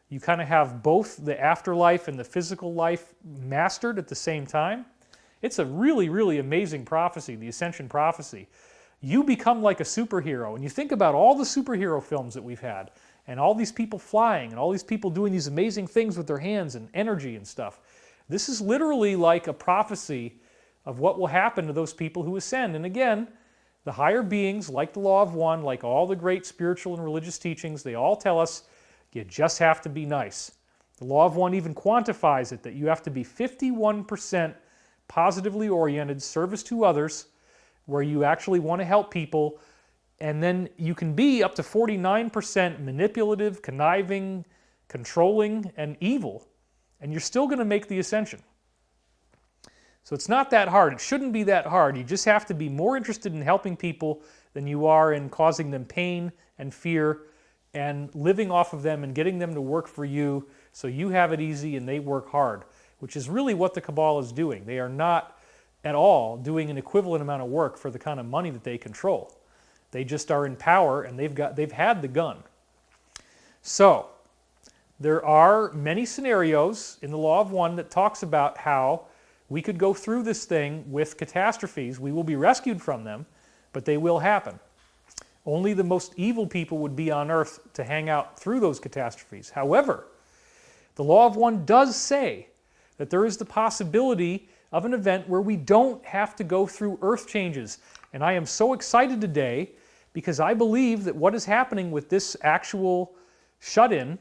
You kind of have both the afterlife and the physical life mastered at the same time. It's a really, really amazing prophecy, the Ascension prophecy. You become like a superhero, and you think about all the superhero films that we've had, and all these people flying, and all these people doing these amazing things with their hands and energy and stuff. This is literally like a prophecy of what will happen to those people who ascend. And again, the higher beings, like the Law of One, like all the great spiritual and religious teachings, they all tell us you just have to be nice. The Law of One even quantifies it, that you have to be 51% positively oriented, service to others, where you actually want to help people, and then you can be up to 49% manipulative, conniving, controlling, and evil, and you're still going to make the ascension. So it's not that hard. It shouldn't be that hard. You just have to be more interested in helping people than you are in causing them pain and fear and living off of them and getting them to work for you so you have it easy and they work hard, which is really what the cabal is doing. They are not at all doing an equivalent amount of work for the kind of money that they control. They just are in power and they've had the gun. So there are many scenarios in the Law of One that talks about how we could go through this thing with catastrophes. We will be rescued from them, but they will happen. Only the most evil people would be on earth to hang out through those catastrophes. However, the Law of One does say that there is the possibility of an event where we don't have to go through earth changes. And I am so excited today because I believe that what is happening with this actual shut-in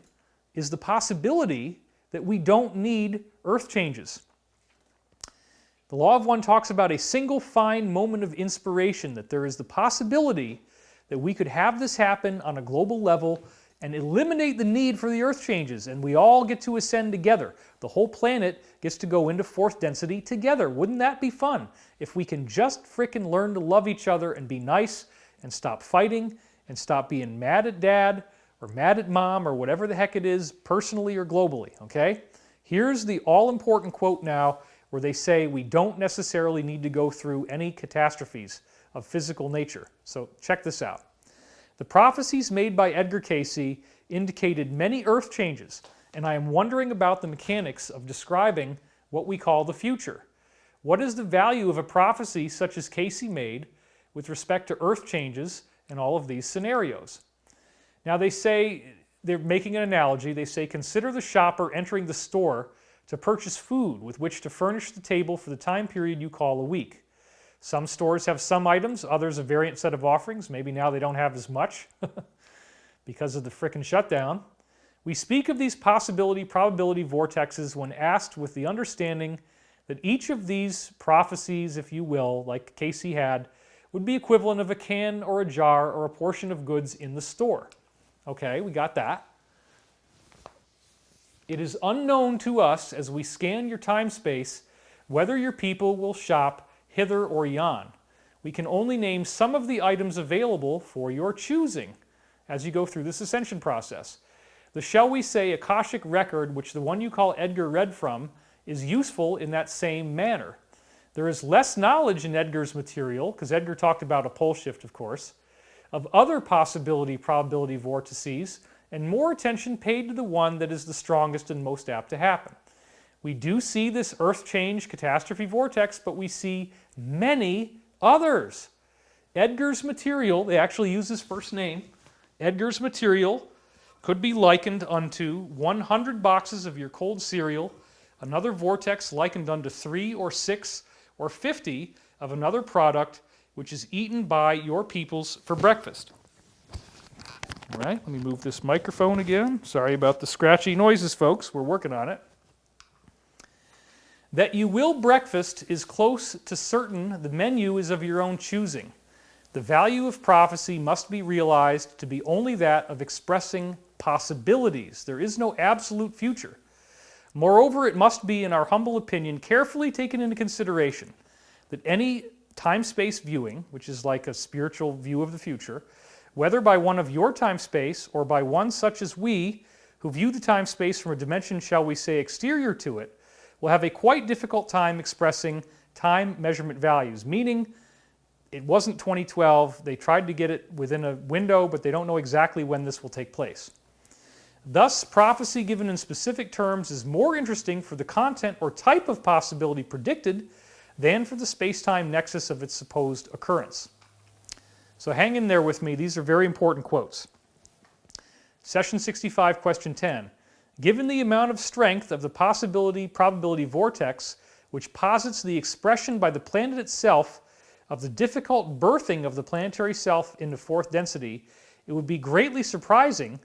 is the possibility that we don't need earth changes. The Law of One talks about a single fine moment of inspiration, that there is the possibility that we could have this happen on a global level and eliminate the need for the earth changes, and we all get to ascend together. The whole planet gets to go into fourth density together. Wouldn't that be fun? If we can just frickin' learn to love each other and be nice and stop fighting and stop being mad at dad or mad at mom or whatever the heck it is, personally or globally, okay? Here's the all-important quote now where they say we don't necessarily need to go through any catastrophes of physical nature. So check this out. The prophecies made by Edgar Cayce indicated many earth changes, and I am wondering about the mechanics of describing what we call the future. What is the value of a prophecy such as Cayce made with respect to earth changes in all of these scenarios? Now they say, they're making an analogy, they say, consider the shopper entering the store to purchase food with which to furnish the table for the time period you call a week. Some stores have some items, others a variant set of offerings. Maybe now they don't have as much because of the frickin' shutdown. We speak of these possibility-probability vortexes when asked with the understanding that each of these prophecies, if you will, like Cayce had, would be equivalent of a can or a jar or a portion of goods in the store. Okay, we got that. It is unknown to us as we scan your time space whether your people will shop hither or yon. We can only name some of the items available for your choosing as you go through this ascension process. The, shall we say, Akashic record, which the one you call Edgar read from, is useful in that same manner. There is less knowledge in Edgar's material, because Edgar talked about a pole shift, of course, of other possibility-probability vortices, and more attention paid to the one that is the strongest and most apt to happen. We do see this earth change catastrophe vortex, but we see many others. Edgar's material, they actually use his first name, Edgar's material could be likened unto 100 boxes of your cold cereal, another vortex likened unto 3 or 6 or 50 of another product which is eaten by your peoples for breakfast. All right, let me move this microphone again. Sorry about the scratchy noises, folks. We're working on it. That you will breakfast is close to certain. The menu is of your own choosing. The value of prophecy must be realized to be only that of expressing possibilities. There is no absolute future. Moreover, it must be, in our humble opinion, carefully taken into consideration that any time-space viewing, which is like a spiritual view of the future, whether by one of your time-space or by one such as we, who view the time-space from a dimension, shall we say, exterior to it, will have a quite difficult time expressing time measurement values, meaning it wasn't 2012, they tried to get it within a window, but they don't know exactly when this will take place. Thus, prophecy given in specific terms is more interesting for the content or type of possibility predicted than for the space-time nexus of its supposed occurrence. So hang in there with me, these are very important quotes. Session 65, question 10. Given the amount of strength of the possibility-probability vortex, which posits the expression by the planet itself of the difficult birthing of the planetary self into fourth density, it would be greatly surprising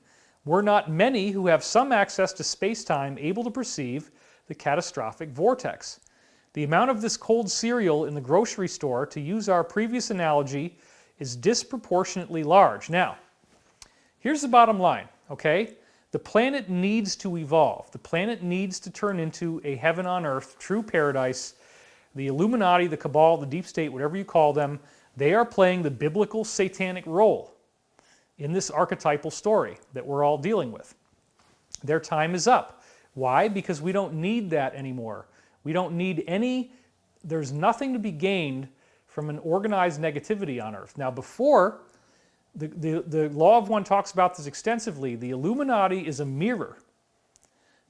were not many who have some access to space-time able to perceive the catastrophic vortex. The amount of this cold cereal in the grocery store, to use our previous analogy, is disproportionately large. Now, here's the bottom line, okay? The planet needs to evolve. The planet needs to turn into a heaven on earth, true paradise. The Illuminati, the cabal, the deep state, whatever you call them, they are playing the biblical satanic role in this archetypal story that we're all dealing with. Their time is up. Why? Because we don't need that anymore. We don't need there's nothing to be gained from an organized negativity on earth. Now before, the Law of One talks about this extensively, the Illuminati is a mirror.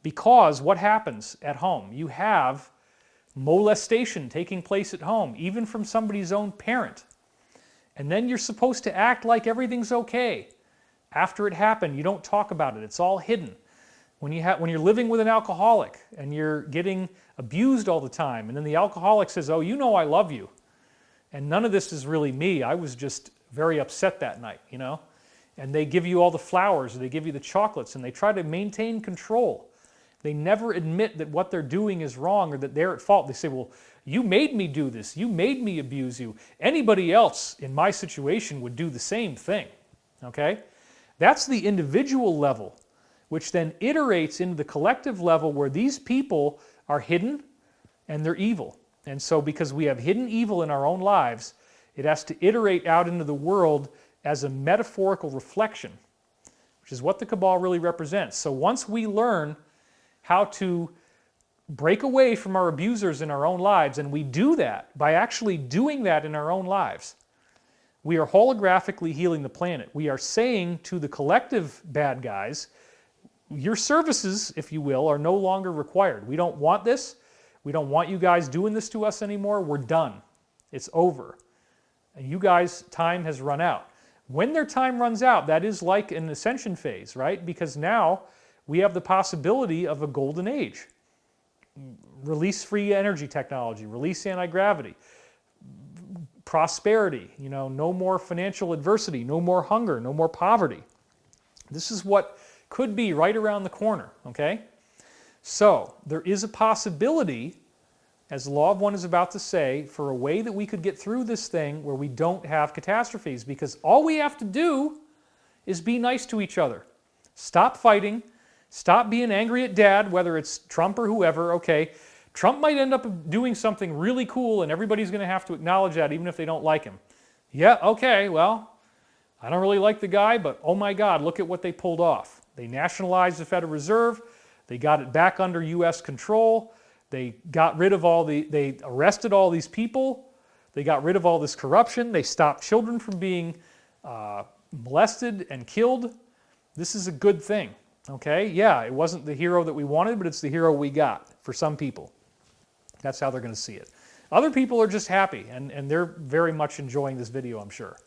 Because what happens at home? You have molestation taking place at home, even from somebody's own parent. And then you're supposed to act like everything's okay. After it happened, you don't talk about it. It's all hidden. When you're living with an alcoholic and you're getting abused all the time, and then the alcoholic says, oh, you know I love you. And none of this is really me. I was just very upset that night, you know. And they give you all the flowers, they give you the chocolates, and they try to maintain control. They never admit that what they're doing is wrong or that they're at fault. They say, well, you made me do this. You made me abuse you. Anybody else in my situation would do the same thing. Okay? That's the individual level, which then iterates into the collective level where these people are hidden and they're evil. And so because we have hidden evil in our own lives, it has to iterate out into the world as a metaphorical reflection, which is what the cabal really represents. So once we learn how to break away from our abusers in our own lives, and we do that by actually doing that in our own lives, we are holographically healing the planet. We are saying to the collective bad guys, your services, if you will, are no longer required. We don't want this. We don't want you guys doing this to us anymore. We're done. It's over. And you guys, time has run out. When their time runs out, that is like an ascension phase, right? Because now we have the possibility of a golden age. Release free energy technology, release anti-gravity, prosperity, you know, no more financial adversity, no more hunger, no more poverty. This is what could be right around the corner, okay? So there is a possibility, as the Law of One is about to say, for a way that we could get through this thing where we don't have catastrophes, because all we have to do is be nice to each other. Stop fighting. Stop being angry at Dad, whether it's Trump or whoever. Okay, Trump might end up doing something really cool and everybody's going to have to acknowledge that even if they don't like him. Yeah, okay, well, I don't really like the guy, but oh my God, look at what they pulled off. They nationalized the Federal Reserve. They got it back under U.S. control. They got rid of they arrested all these people. They got rid of all this corruption. They stopped children from being molested and killed. This is a good thing. Okay, yeah, it wasn't the hero that we wanted, but it's the hero we got for some people. That's how they're going to see it. Other people are just happy, and they're very much enjoying this video, I'm sure.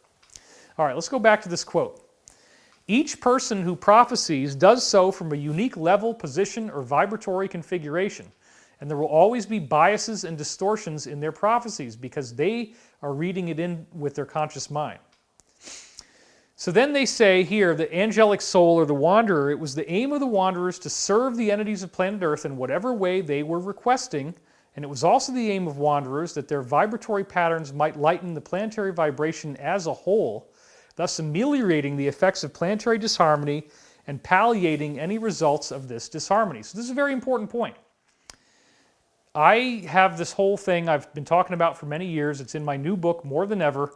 All right, let's go back to this quote. Each person who prophesies does so from a unique level, position, or vibratory configuration, and there will always be biases and distortions in their prophecies because they are reading it in with their conscious mind. So then they say here, the angelic soul or the wanderer, it was the aim of the wanderers to serve the entities of planet Earth in whatever way they were requesting, and it was also the aim of wanderers that their vibratory patterns might lighten the planetary vibration as a whole, thus ameliorating the effects of planetary disharmony and palliating any results of this disharmony. So this is a very important point. I have this whole thing I've been talking about for many years. It's in my new book, More Than Ever,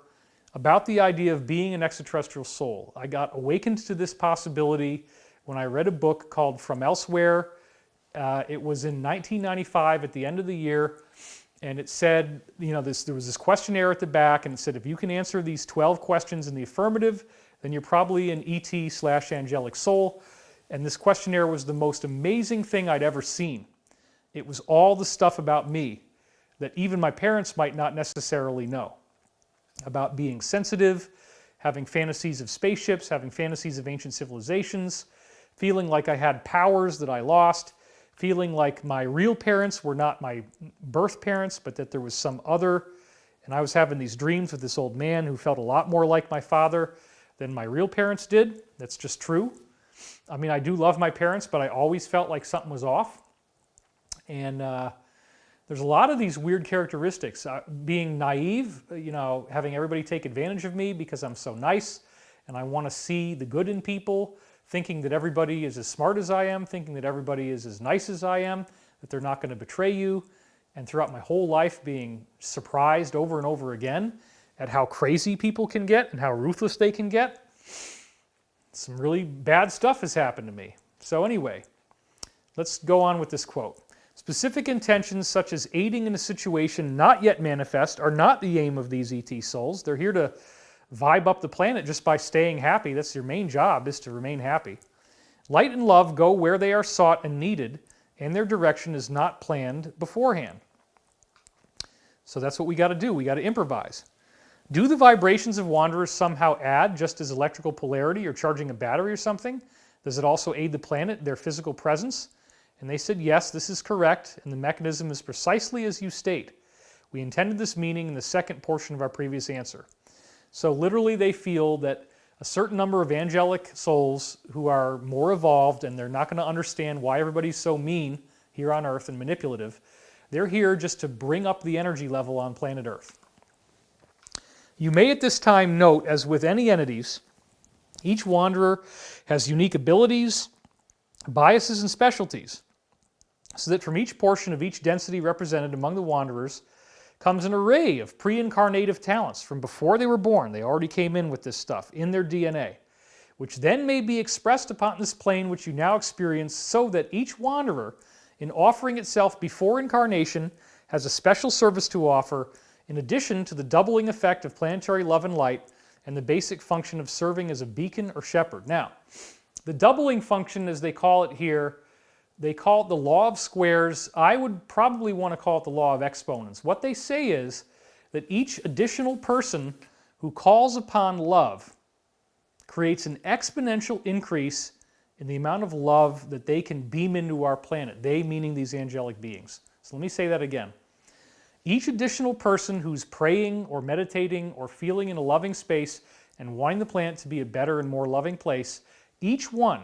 about the idea of being an extraterrestrial soul. I got awakened to this possibility when I read a book called From Elsewhere. It was in 1995 at the end of the year, and it said, you know, there was this questionnaire at the back, and it said if you can answer these 12 questions in the affirmative, then you're probably an ET/angelic soul. And this questionnaire was the most amazing thing I'd ever seen. It was all the stuff about me that even my parents might not necessarily know. About being sensitive, having fantasies of spaceships, having fantasies of ancient civilizations, feeling like I had powers that I lost, feeling like my real parents were not my birth parents, but that there was some other, and I was having these dreams with this old man who felt a lot more like my father than my real parents did. That's just true. I mean, I do love my parents, but I always felt like something was off. And there's a lot of these weird characteristics. Being naive, you know, having everybody take advantage of me because I'm so nice and I want to see the good in people, thinking that everybody is as smart as I am, thinking that everybody is as nice as I am, that they're not going to betray you. and throughout my whole life being surprised over and over again at how crazy people can get and how ruthless they can get, some really bad stuff has happened to me. So anyway, let's go on with this quote. Specific intentions such as aiding in a situation not yet manifest are not the aim of these ET souls. They're here to vibe up the planet just by staying happy. That's your main job, is to remain happy. Light and love go where they are sought and needed, and their direction is not planned beforehand. So that's what we got to do. We got to improvise. Do the vibrations of wanderers somehow add, just as electrical polarity or charging a battery or something? Does it also aid the planet, their physical presence? And they said, yes, this is correct, and the mechanism is precisely as you state. We intended this meaning in the second portion of our previous answer. So literally they feel that a certain number of angelic souls who are more evolved, and they're not going to understand why everybody's so mean here on Earth and manipulative, they're here just to bring up the energy level on planet Earth. You may at this time note, as with any entities, each wanderer has unique abilities, biases, and specialties, so that from each portion of each density represented among the wanderers comes an array of pre-incarnative talents from before they were born. They already came in with this stuff in their DNA, which then may be expressed upon this plane which you now experience, so that each wanderer, in offering itself before incarnation, has a special service to offer, in addition to the doubling effect of planetary love and light and the basic function of serving as a beacon or shepherd. Now, the doubling function, as they call it here, they call it the law of squares. I would probably want to call it the law of exponents. What they say is that each additional person who calls upon love creates an exponential increase in the amount of love that they can beam into our planet. They meaning these angelic beings. So let me say that again. Each additional person who's praying or meditating or feeling in a loving space and wanting the planet to be a better and more loving place, each one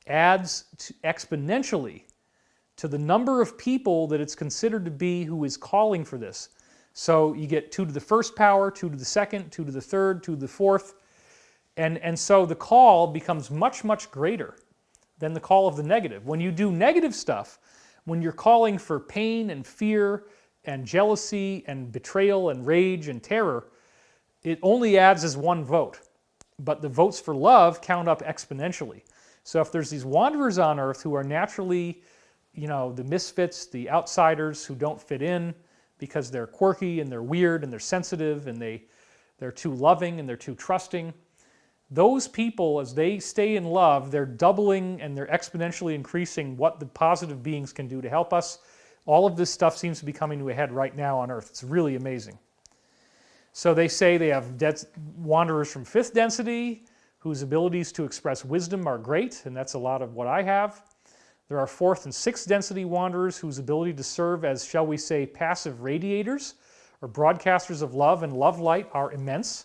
adds exponentially to the number of people that it's considered to be who is calling for this. So you get 2 to the first power, 2 to the second, 2 to the third, 2 to the fourth, and so the call becomes much, much greater than the call of the negative. When you do negative stuff, when you're calling for pain and fear and jealousy and betrayal and rage and terror, it only adds as 1 vote. But the votes for love count up exponentially. So if there's these wanderers on Earth who are naturally, the misfits, the outsiders who don't fit in because they're quirky and they're weird and they're sensitive and they're too loving and they're too trusting, those people, as they stay in love, they're doubling and they're exponentially increasing what the positive beings can do to help us. All of this stuff seems to be coming to a head right now on Earth. It's really amazing. So they say they have wanderers from 5th density whose abilities to express wisdom are great, and that's a lot of what I have. There are 4th and 6th density wanderers whose ability to serve as, shall we say, passive radiators or broadcasters of love and love light are immense,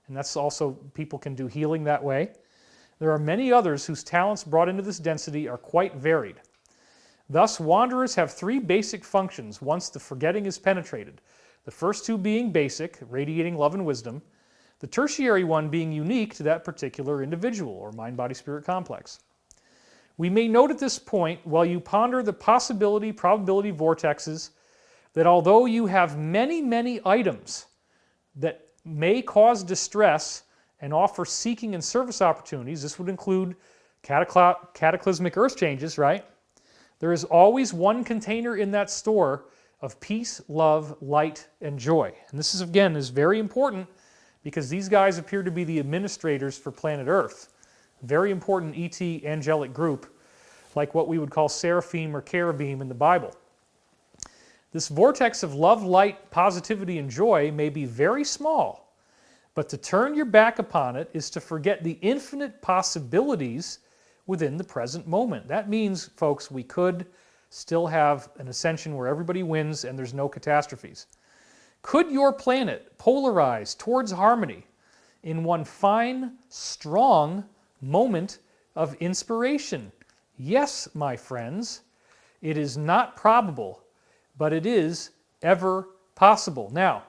and that's also, people can do healing that way. There are many others whose talents brought into this density are quite varied. Thus, wanderers have 3 basic functions once the forgetting is penetrated. The first 2 being basic, radiating love and wisdom. The tertiary one being unique to that particular individual or mind-body-spirit complex. We may note at this point, while you ponder the possibility-probability vortexes, that although you have many, many items that may cause distress and offer seeking and service opportunities, this would include cataclysmic earth changes, right? There is always one container in that store of peace, love, light, and joy. And this is, again, is very important because these guys appear to be the administrators for planet Earth. A very important ET angelic group, like what we would call seraphim or cherubim in the Bible. This vortex of love, light, positivity, and joy may be very small, but to turn your back upon it is to forget the infinite possibilities within the present moment. That means, folks, we could still have an ascension where everybody wins and there's no catastrophes. Could your planet polarize towards harmony in one fine, strong moment of inspiration? Yes, my friends, it is not probable, but it is ever possible. Now,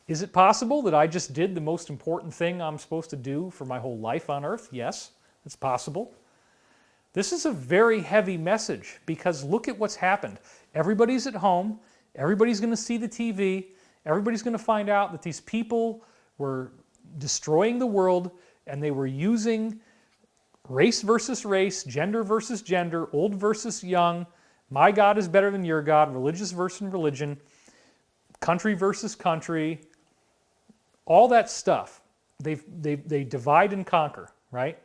is it possible that I just did the most important thing I'm supposed to do for my whole life on Earth? Yes, it's possible. This is a very heavy message because look at what's happened. Everybody's at home. Everybody's going to see the TV. Everybody's going to find out that these people were destroying the world and they were using race versus race, gender versus gender, old versus young, my God is better than your God, religious versus religion, country versus country, all that stuff. They divide and conquer, right?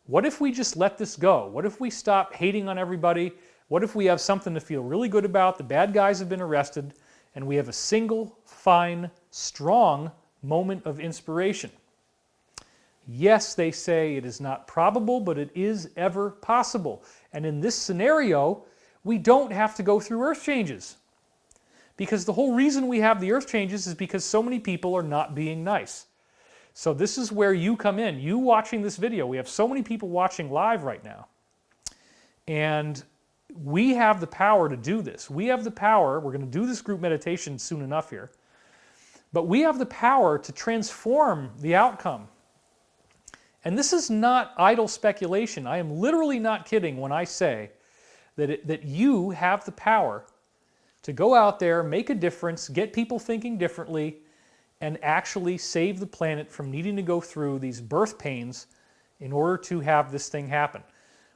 What if we just let this go? What if we stop hating on everybody? What if we have something to feel really good about? The bad guys have been arrested, and we have a single, fine, strong moment of inspiration. Yes, they say it is not probable, but it is ever possible. And in this scenario, we don't have to go through earth changes. Because the whole reason we have the earth changes is because so many people are not being nice. So this is where you come in. You watching this video, we have so many people watching live right now. And we have the power to do this. We have the power, we're going to do this group meditation soon enough here, but we have the power to transform the outcome. And this is not idle speculation. I am literally not kidding when I say that you have the power to go out there, make a difference, get people thinking differently, and actually save the planet from needing to go through these birth pains in order to have this thing happen.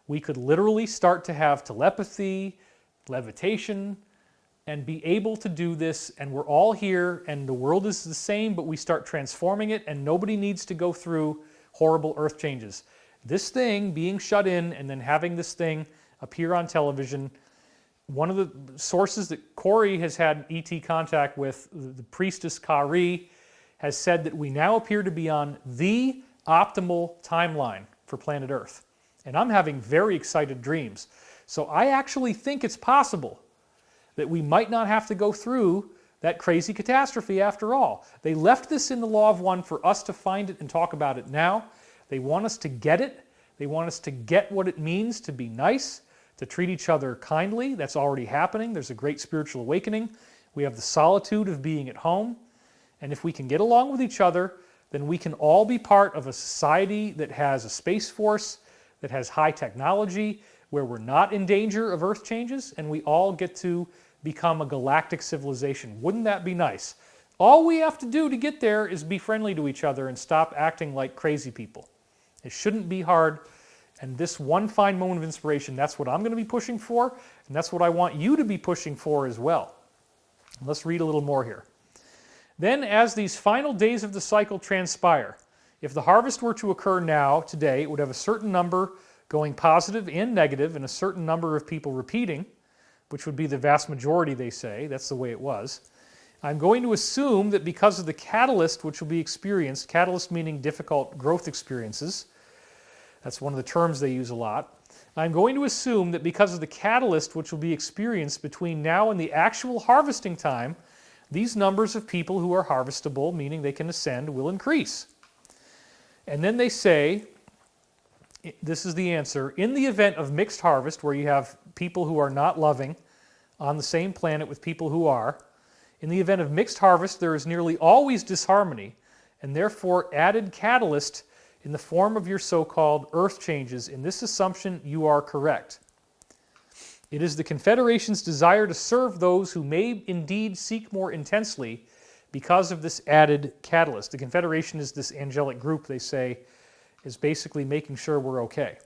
We could literally start to have telepathy, levitation, and be able to do this, and we're all here, and the world is the same, but we start transforming it, and nobody needs to go through horrible earth changes. This thing being shut in and then having this thing appear on television, one of the sources that Corey has had ET contact with, the priestess Kari, has said that we now appear to be on the optimal timeline for planet Earth. And I'm having very excited dreams. So I actually think it's possible that we might not have to go through that crazy catastrophe after all. They left this in the Law of One for us to find it and talk about it now. They want us to get it. They want us to get what it means to be nice, to treat each other kindly. That's already happening. There's a great spiritual awakening. We have the solitude of being at home. And if we can get along with each other, then we can all be part of a society that has a space force, that has high technology, where we're not in danger of earth changes, and we all get to become a galactic civilization. Wouldn't that be nice? All we have to do to get there is be friendly to each other and stop acting like crazy people. It shouldn't be hard. And this one fine moment of inspiration, that's what I'm going to be pushing for, and that's what I want you to be pushing for as well. Let's read a little more here. Then, as these final days of the cycle transpire, if the harvest were to occur now, today, it would have a certain number going positive and negative, and a certain number of people repeating, which would be the vast majority, they say. That's the way it was. I'm going to assume that because of the catalyst which will be experienced, catalyst meaning difficult growth experiences, that's one of the terms they use a lot. I'm going to assume that because of the catalyst which will be experienced between now and the actual harvesting time, these numbers of people who are harvestable, meaning they can ascend, will increase. And then they say, this is the answer, in the event of mixed harvest, where you have people who are not loving on the same planet with people who are, in the event of mixed harvest, there is nearly always disharmony, and therefore added catalyst in the form of your so-called earth changes. In this assumption, you are correct. It is the Confederation's desire to serve those who may indeed seek more intensely because of this added catalyst. The Confederation is this angelic group, they say, is basically making sure we're okay.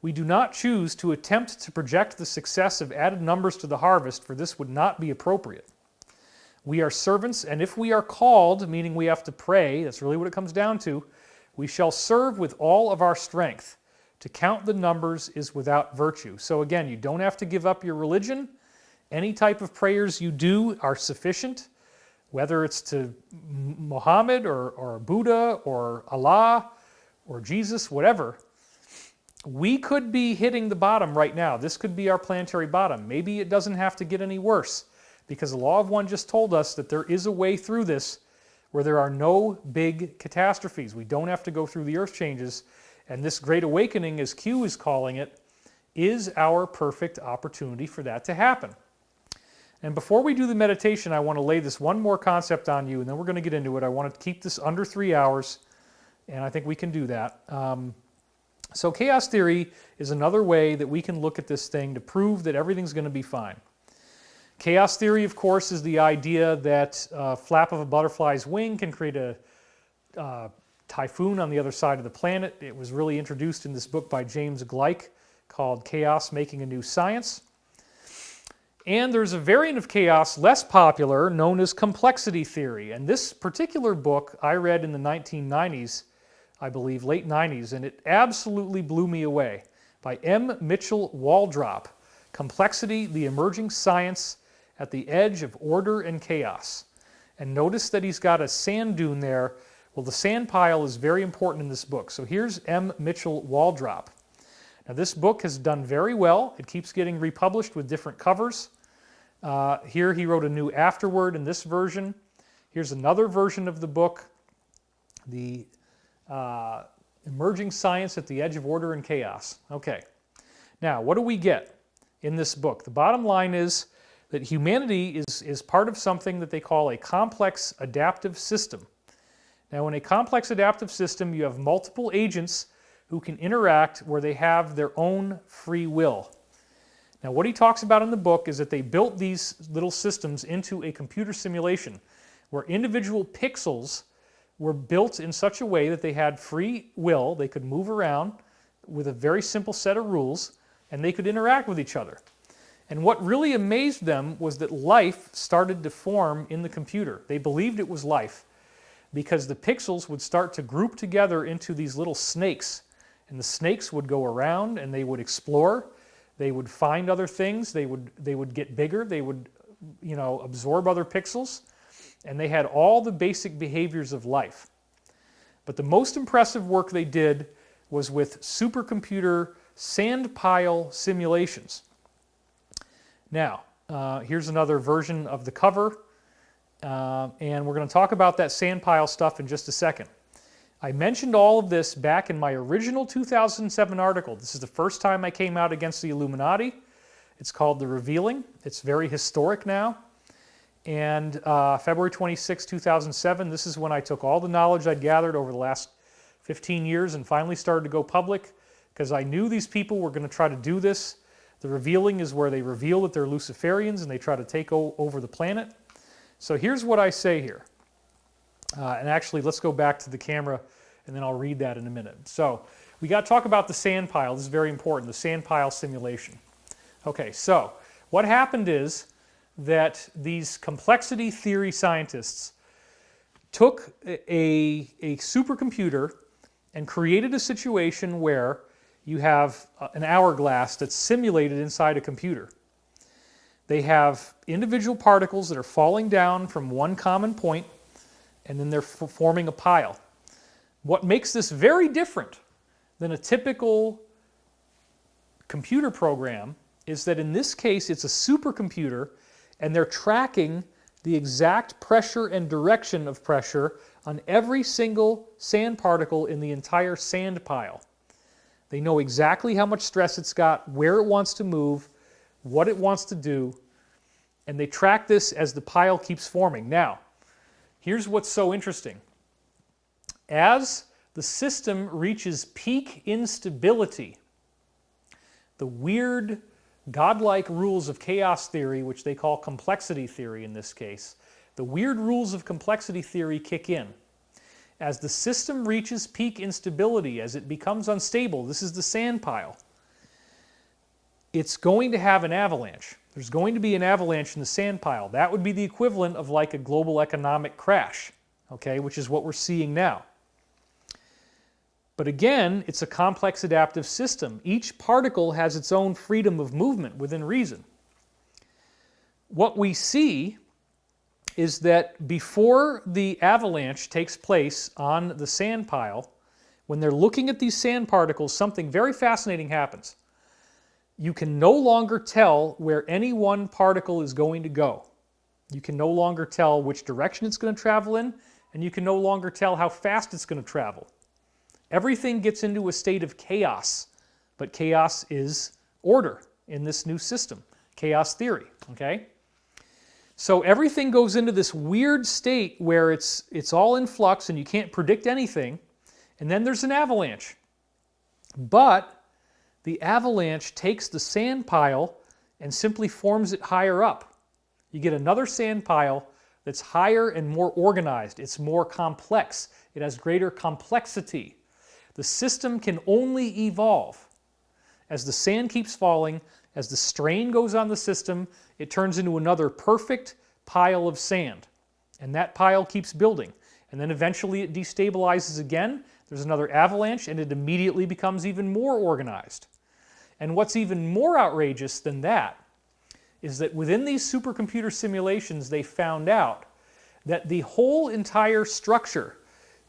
We do not choose to attempt to project the success of added numbers to the harvest, for this would not be appropriate. We are servants, and if we are called, meaning we have to pray, that's really what it comes down to, we shall serve with all of our strength. To count the numbers is without virtue. So again, you don't have to give up your religion. Any type of prayers you do are sufficient, whether it's to Muhammad or Buddha or Allah or Jesus, whatever. We could be hitting the bottom right now. This could be our planetary bottom. Maybe it doesn't have to get any worse, because the Law of One just told us that there is a way through this where there are no big catastrophes. We don't have to go through the earth changes. And this Great Awakening, as Q is calling it, is our perfect opportunity for that to happen. And before we do the meditation, I want to lay this one more concept on you, and then we're going to get into it. I want to keep this under 3 hours, and I think we can do that. So chaos theory is another way that we can look at this thing to prove that everything's going to be fine. Chaos theory, of course, is the idea that a flap of a butterfly's wing can create a typhoon on the other side of the planet. It was really introduced in this book by James Gleick called Chaos Making a New Science. And there's a variant of chaos, less popular, known as complexity theory. And this particular book I read in the 1990s, I believe, late 90s, and it absolutely blew me away, by M. Mitchell Waldrop, Complexity, the Emerging Science at the Edge of Order and Chaos. And notice that he's got a sand dune there. Well, the sand pile is very important in this book. So here's M. Mitchell Waldrop. Now this book has done very well. It keeps getting republished with different covers. Here he wrote a new afterword in this version. Here's another version of the book, The Emerging Science at the Edge of Order and Chaos. Okay, now what do we get in this book? The bottom line is that humanity is part of something that they call a complex adaptive system. Now in a complex adaptive system, you have multiple agents who can interact where they have their own free will. Now what he talks about in the book is that they built these little systems into a computer simulation where individual pixels were built in such a way that they had free will, they could move around with a very simple set of rules, and they could interact with each other. And what really amazed them was that life started to form in the computer. They believed it was life because the pixels would start to group together into these little snakes. And the snakes would go around and they would explore. They would find other things. They would get bigger. They would, absorb other pixels. And they had all the basic behaviors of life. But the most impressive work they did was with supercomputer sand pile simulations. Now, here's another version of the cover. And we're going to talk about that sand pile stuff in just a second. I mentioned all of this back in my original 2007 article. This is the first time I came out against the Illuminati. It's called The Revealing. It's very historic now. And February 26, 2007, this is when I took all the knowledge I'd gathered over the last 15 years and finally started to go public because I knew these people were going to try to do this. The Revealing is where they reveal that they're Luciferians and they try to take over the planet. So here's what I say here. And actually, let's go back to the camera and then I'll read that in a minute. So we got to talk about the sand pile. This is very important, the sand pile simulation. Okay, so what happened is that these complexity theory scientists took a supercomputer and created a situation where you have an hourglass that's simulated inside a computer. They have individual particles that are falling down from one common point, and then they're forming a pile. What makes this very different than a typical computer program is that in this case it's a supercomputer and they're tracking the exact pressure and direction of pressure on every single sand particle in the entire sand pile. They know exactly how much stress it's got, where it wants to move, what it wants to do, and they track this as the pile keeps forming. Now, here's what's so interesting. As the system reaches peak instability, the weird, godlike rules of chaos theory, which they call complexity theory in this case, the weird rules of complexity theory kick in. As the system reaches peak instability, as it becomes unstable, this is the sand pile, it's going to have an avalanche. There's going to be an avalanche in the sand pile. That would be the equivalent of like a global economic crash, okay, which is what we're seeing now. But again, it's a complex adaptive system. Each particle has its own freedom of movement within reason. What we see is that before the avalanche takes place on the sand pile, when they're looking at these sand particles, something very fascinating happens. You can no longer tell where any one particle is going to go. You can no longer tell which direction it's going to travel in, and you can no longer tell how fast it's going to travel. Everything gets into a state of chaos, but chaos is order in this new system, chaos theory, okay? So everything goes into this weird state where it's all in flux and you can't predict anything, and then there's an avalanche. But the avalanche takes the sand pile and simply forms it higher up. You get another sand pile that's higher and more organized. It's more complex. It has greater complexity. The system can only evolve. As the sand keeps falling, as the strain goes on the system, it turns into another perfect pile of sand. And that pile keeps building. And then eventually it destabilizes again. There's another avalanche, and it immediately becomes even more organized. And what's even more outrageous than that is that within these supercomputer simulations, they found out that the whole entire structure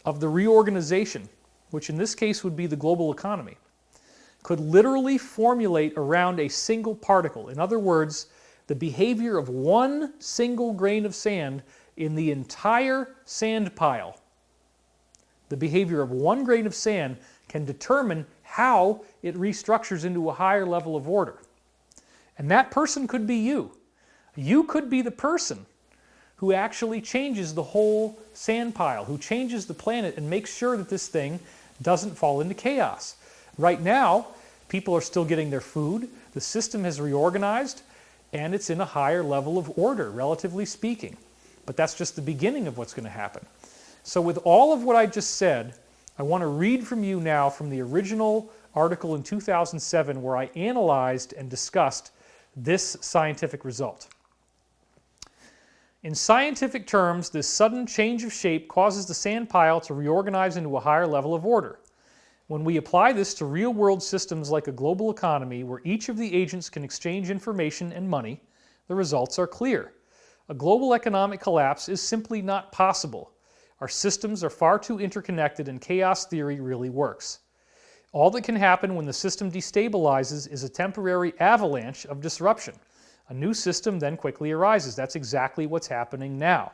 of the reorganization, which in this case would be the global economy, could literally formulate around a single particle. In other words, the behavior of one single grain of sand in the entire sand pile. The behavior of one grain of sand can determine how it restructures into a higher level of order. And that person could be you. You could be the person who actually changes the whole sand pile, who changes the planet and makes sure that this thing doesn't fall into chaos. Right now, people are still getting their food, the system has reorganized, and it's in a higher level of order, relatively speaking. But that's just the beginning of what's going to happen. So with all of what I just said, I want to read from you now from the original article in 2007 where I analyzed and discussed this scientific result. In scientific terms, this sudden change of shape causes the sand pile to reorganize into a higher level of order. When we apply this to real-world systems like a global economy where each of the agents can exchange information and money, the results are clear. A global economic collapse is simply not possible. Our systems are far too interconnected and chaos theory really works. All that can happen when the system destabilizes is a temporary avalanche of disruption. A new system then quickly arises. That's exactly what's happening now.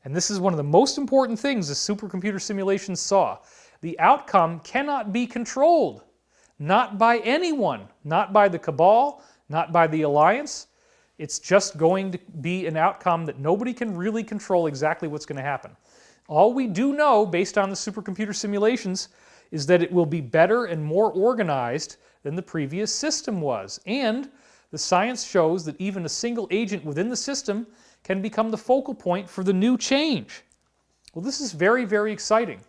And this is one of the most important things the supercomputer simulations saw. The outcome cannot be controlled. Not by anyone. Not by the cabal. Not by the alliance. It's just going to be an outcome that nobody can really control exactly what's going to happen. All we do know, based on the supercomputer simulations, is that it will be better and more organized than the previous system was. And the science shows that even a single agent within the system can become the focal point for the new change. Well, this is very, very exciting.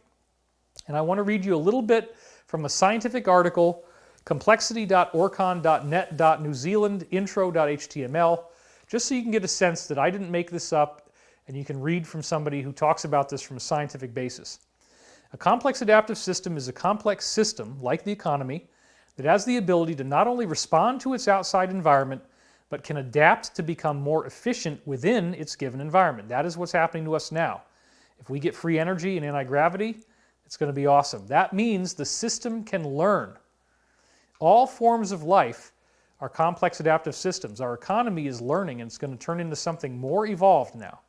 And I want to read you a little bit from a scientific article, complexity.orcon.net.newzealand.intro.html, just so you can get a sense that I didn't make this up and you can read from somebody who talks about this from a scientific basis. A complex adaptive system is a complex system, like the economy, that has the ability to not only respond to its outside environment, but can adapt to become more efficient within its given environment. That is what's happening to us now. If we get free energy and anti-gravity, it's going to be awesome. That means the system can learn. All forms of life are complex adaptive systems. Our economy is learning, and it's going to turn into something more evolved now.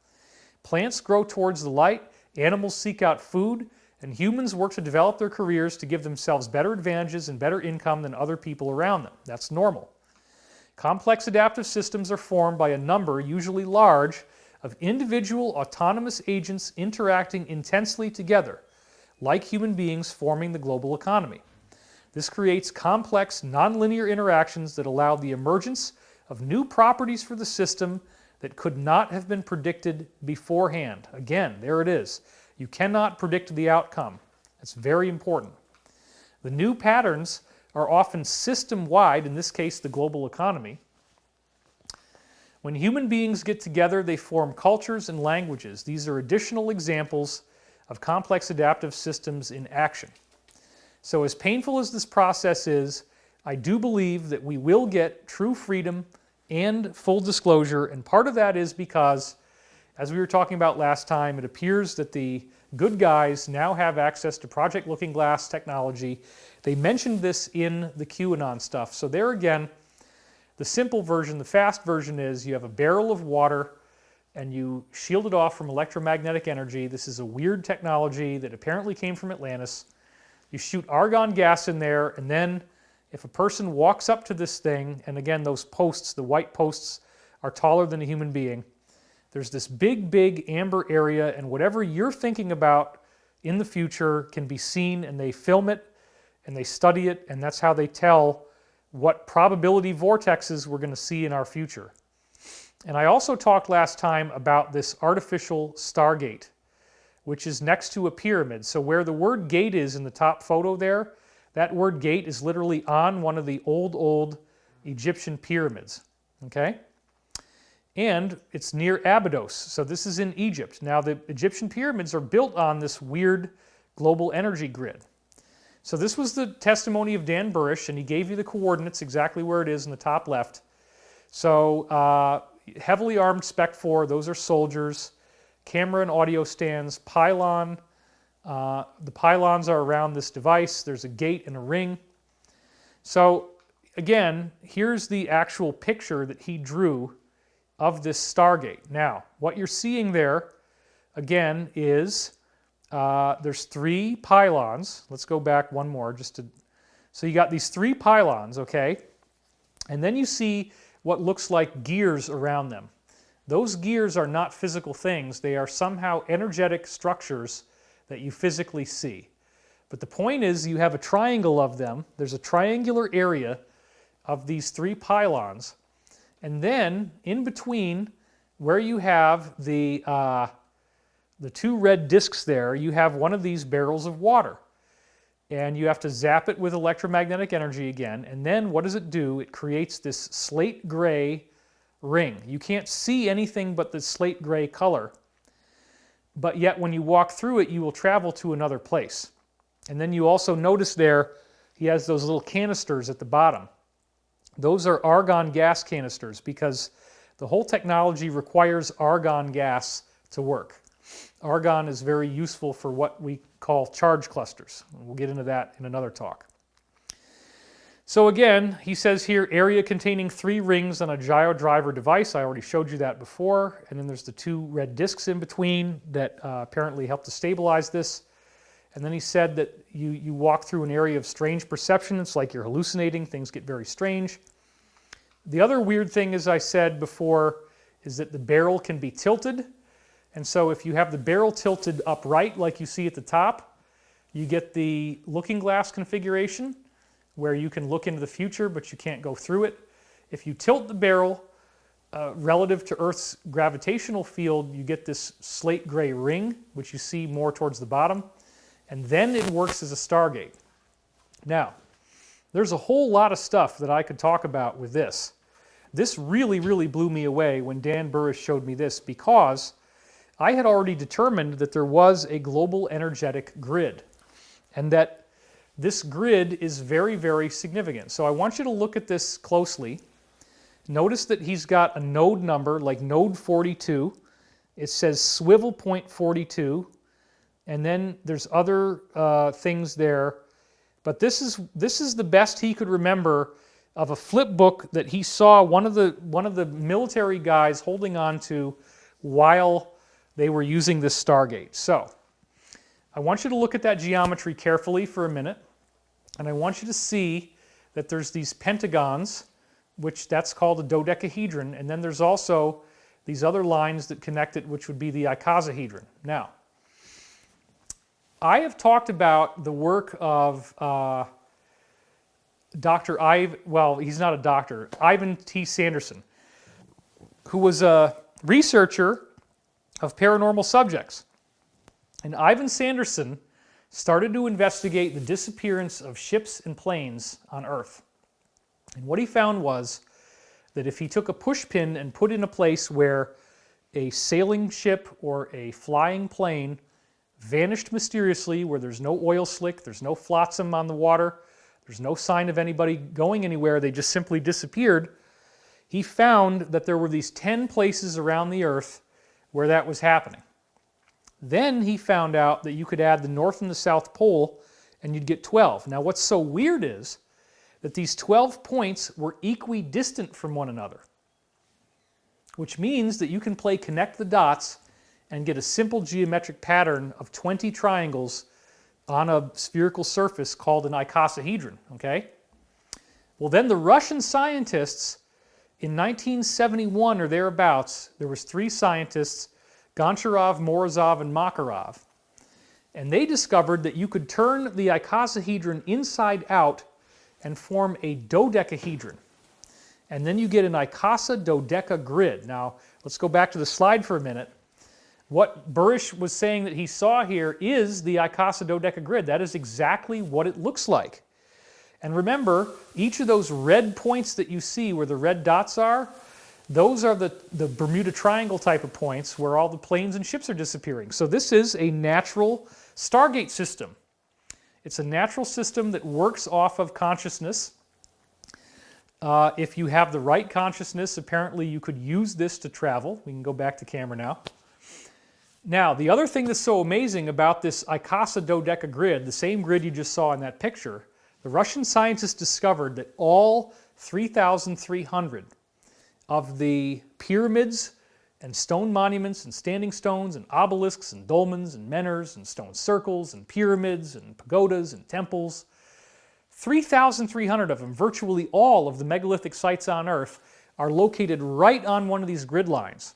Plants grow towards the light, animals seek out food, and humans work to develop their careers to give themselves better advantages and better income than other people around them. That's normal. Complex adaptive systems are formed by a number, usually large, of individual autonomous agents interacting intensely together, like human beings forming the global economy. This creates complex, nonlinear interactions that allow the emergence of new properties for the system that could not have been predicted beforehand. Again, there it is. You cannot predict the outcome. That's very important. The new patterns are often system-wide, in this case the global economy. When human beings get together, they form cultures and languages. These are additional examples of complex adaptive systems in action. So as painful as this process is, I do believe that we will get true freedom and full disclosure, and part of that is because, as we were talking about last time, it appears that the good guys now have access to Project Looking Glass technology. They mentioned this in the QAnon stuff. So there again, the simple version, the fast version is you have a barrel of water and you shield it off from electromagnetic energy. This is a weird technology that apparently came from Atlantis. You shoot argon gas in there, and then if a person walks up to this thing, and again, those posts, the white posts, are taller than a human being, there's this big, big amber area, and whatever you're thinking about in the future can be seen, and they film it, and they study it, and that's how they tell what probability vortexes we're going to see in our future. And I also talked last time about this artificial stargate, which is next to a pyramid. So where the word gate is in the top photo there, that word gate is literally on one of the old Egyptian pyramids, okay? And it's near Abydos, so this is in Egypt. Now the Egyptian pyramids are built on this weird global energy grid. So this was the testimony of Dan Burish, and he gave you the coordinates, exactly where it is in the top left. So heavily armed Spec 4, those are soldiers, camera and audio stands, pylon. The pylons are around this device. There's a gate and a ring. So again, here's the actual picture that he drew of this Stargate. Now, what you're seeing there, again, is there's 3 pylons. Let's go back one more. So you got these 3 pylons, okay? And then you see what looks like gears around them. Those gears are not physical things. They are somehow energetic structures that you physically see. But the point is, you have a triangle of them. There's a triangular area of these 3 pylons. And then, in between, where you have the 2 red discs there, you have one of these barrels of water. And you have to zap it with electromagnetic energy again. And then what does it do? It creates this slate gray ring. You can't see anything but the slate gray color. But yet when you walk through it, you will travel to another place. And then you also notice there, he has those little canisters at the bottom. Those are argon gas canisters because the whole technology requires argon gas to work. Argon is very useful for what we call charge clusters. We'll get into that in another talk. So again, he says here, area containing 3 rings on a gyro-driver device. I already showed you that before. And then there's the 2 red discs in between that apparently help to stabilize this. And then he said that you walk through an area of strange perception. It's like you're hallucinating. Things get very strange. The other weird thing, as I said before, is that the barrel can be tilted. And so if you have the barrel tilted upright like you see at the top, you get the looking glass configuration where you can look into the future but you can't go through it. If you tilt the barrel relative to Earth's gravitational field, you get this slate gray ring, which you see more towards the bottom. And then it works as a Stargate. Now, there's a whole lot of stuff that I could talk about with this. This really, really blew me away when Dan Burish showed me this because I had already determined that there was a global energetic grid and that this grid is very, very significant. So I want you to look at this closely. Notice that he's got a node number like node 42. It says swivel point 42. And then there's other things there. But this is the best he could remember of a flip book that he saw one of the military guys holding on to while they were using this Stargate. So I want you to look at that geometry carefully for a minute. And I want you to see that there's these pentagons, which that's called a dodecahedron. And then there's also these other lines that connect it, which would be the icosahedron. Now, I have talked about the work of Dr. Ivan, well, he's not a doctor, Ivan T. Sanderson, who was a researcher of paranormal subjects. And Ivan Sanderson started to investigate the disappearance of ships and planes on Earth. And what he found was that if he took a pushpin and put in a place where a sailing ship or a flying plane vanished mysteriously, where there's no oil slick, there's no flotsam on the water, there's no sign of anybody going anywhere, they just simply disappeared, he found that there were these 10 places around the Earth where that was happening. Then he found out that you could add the North and the South Pole and you'd get 12. Now what's so weird is that these 12 points were equidistant from one another, which means that you can play connect the dots and get a simple geometric pattern of 20 triangles on a spherical surface called an icosahedron, okay? Well, then the Russian scientists in 1971 or thereabouts, there was 3 scientists, Goncharov, Morozov, and Makarov. And they discovered that you could turn the icosahedron inside out and form a dodecahedron. And then you get an icosadodeca grid. Now, let's go back to the slide for a minute. What Burish was saying that he saw here is the icosadodeca grid. That is exactly what it looks like. And remember, each of those red points that you see where the red dots are, those are the Bermuda Triangle type of points where all the planes and ships are disappearing. So this is a natural Stargate system. It's a natural system that works off of consciousness. If you have the right consciousness, apparently you could use this to travel. We can go back to camera now. Now, the other thing that's so amazing about this icosadodeca grid, the same grid you just saw in that picture, the Russian scientists discovered that all 3,300 of the pyramids and stone monuments and standing stones and obelisks and dolmens and menhirs and stone circles and pyramids and pagodas and temples, 3,300 of them, virtually all of the megalithic sites on Earth, are located right on one of these grid lines.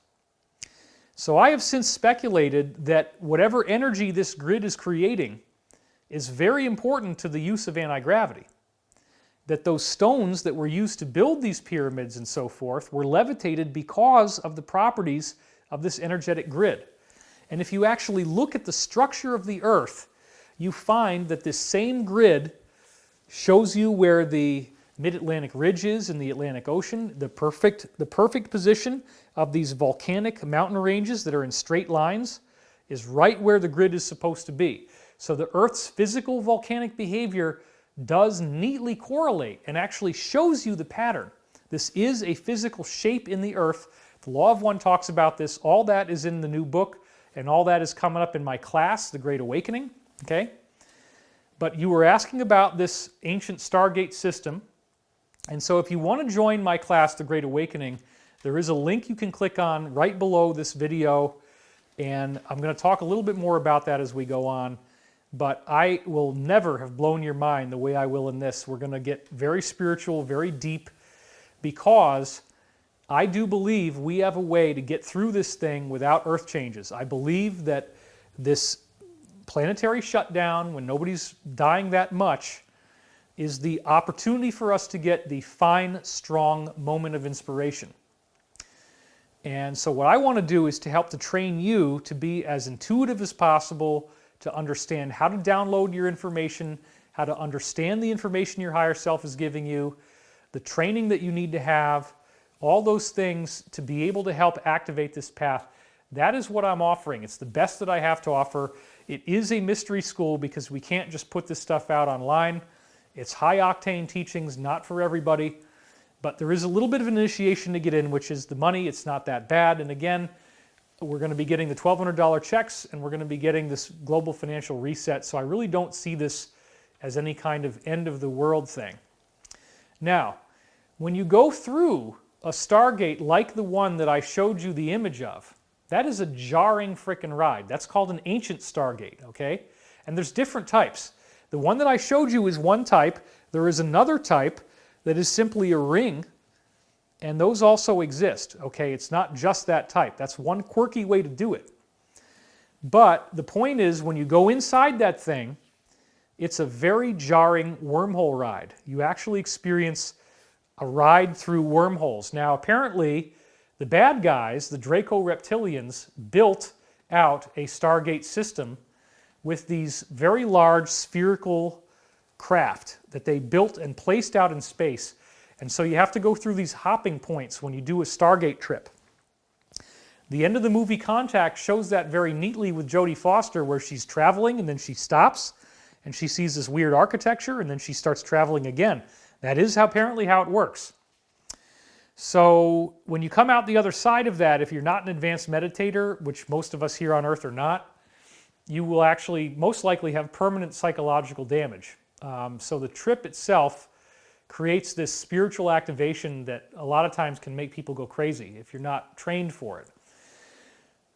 So I have since speculated that whatever energy this grid is creating is very important to the use of anti-gravity. That those stones that were used to build these pyramids and so forth were levitated because of the properties of this energetic grid. And if you actually look at the structure of the Earth, you find that this same grid shows you where the mid-Atlantic ridge is in the Atlantic Ocean, the perfect position of these volcanic mountain ranges that are in straight lines is right where the grid is supposed to be. So the Earth's physical volcanic behavior does neatly correlate and actually shows you the pattern. This is a physical shape in the Earth. The Law of One talks about this. All that is in the new book, and all that is coming up in my class, The Great Awakening. Okay? But you were asking about this ancient Stargate system. And so if you want to join my class, The Great Awakening, there is a link you can click on right below this video, and I'm going to talk a little bit more about that as we go on. But I will never have blown your mind the way I will in this. We're going to get very spiritual, very deep, because I do believe we have a way to get through this thing without earth changes. I believe that this planetary shutdown, when nobody's dying that much, is the opportunity for us to get the fine, strong moment of inspiration. And so what I want to do is to help to train you to be as intuitive as possible, to understand how to download your information, how to understand the information your higher self is giving you, the training that you need to have, all those things to be able to help activate this path. That is what I'm offering. It's the best that I have to offer. It is a mystery school because we can't just put this stuff out online. It's high-octane teachings, not for everybody, but there is a little bit of an initiation to get in, which is the money. It's not that bad. And again, we're going to be getting the $1,200 checks, and we're going to be getting this global financial reset, so I really don't see this as any kind of end-of-the-world thing. Now, when you go through a Stargate like the one that I showed you the image of, that is a jarring frickin' ride. That's called an ancient Stargate, okay? And there's different types. The one that I showed you is one type. There is another type that is simply a ring, and those also exist, okay? It's not just that type. That's one quirky way to do it. But the point is, when you go inside that thing, it's a very jarring wormhole ride. You actually experience a ride through wormholes. Now, apparently, the bad guys, the Draco Reptilians, built out a Stargate system with these very large spherical craft that they built and placed out in space. And so you have to go through these hopping points when you do a Stargate trip. The end of the movie Contact shows that very neatly with Jodie Foster, where she's traveling and then she stops and she sees this weird architecture and then she starts traveling again. That is apparently how it works. So when you come out the other side of that, if you're not an advanced meditator, which most of us here on Earth are not, you will actually most likely have permanent psychological damage. So the trip itself creates this spiritual activation that a lot of times can make people go crazy if you're not trained for it.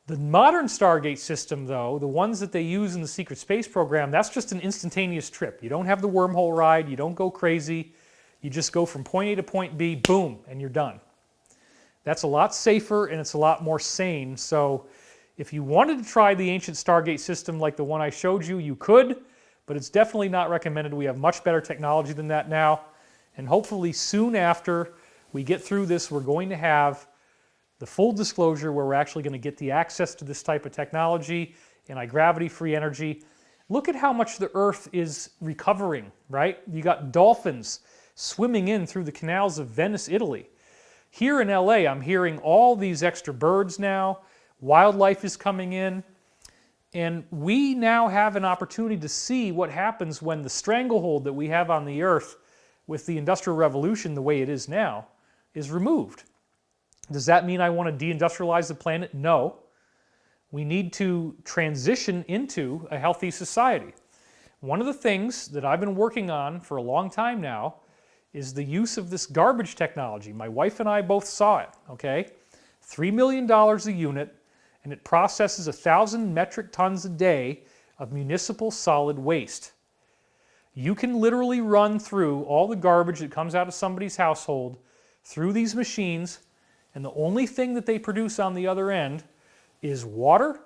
The modern Stargate system, though, the ones that they use in the secret space program, that's just an instantaneous trip. You don't have the wormhole ride, you don't go crazy, you just go from point A to point B, boom, and you're done. That's a lot safer and it's a lot more sane. So If you wanted to try the ancient Stargate system like the one I showed you, you could, but it's definitely not recommended. We have much better technology than that now, and hopefully soon after we get through this, we're going to have the full disclosure where we're actually going to get the access to this type of technology, anti-gravity, free energy. Look at how much the Earth is recovering, right? You got dolphins swimming in through the canals of Venice, Italy. Here in LA, I'm hearing all these extra birds now. Wildlife is coming in. And we now have an opportunity to see what happens when the stranglehold that we have on the Earth with the Industrial Revolution the way it is now is removed. Does that mean I want to deindustrialize the planet? No. We need to transition into a healthy society. One of the things that I've been working on for a long time now is the use of this garbage technology. My wife and I both saw it, okay? $3 million a unit, and it processes 1,000 metric tons a day of municipal solid waste. You can literally run through all the garbage that comes out of somebody's household through these machines, and the only thing that they produce on the other end is water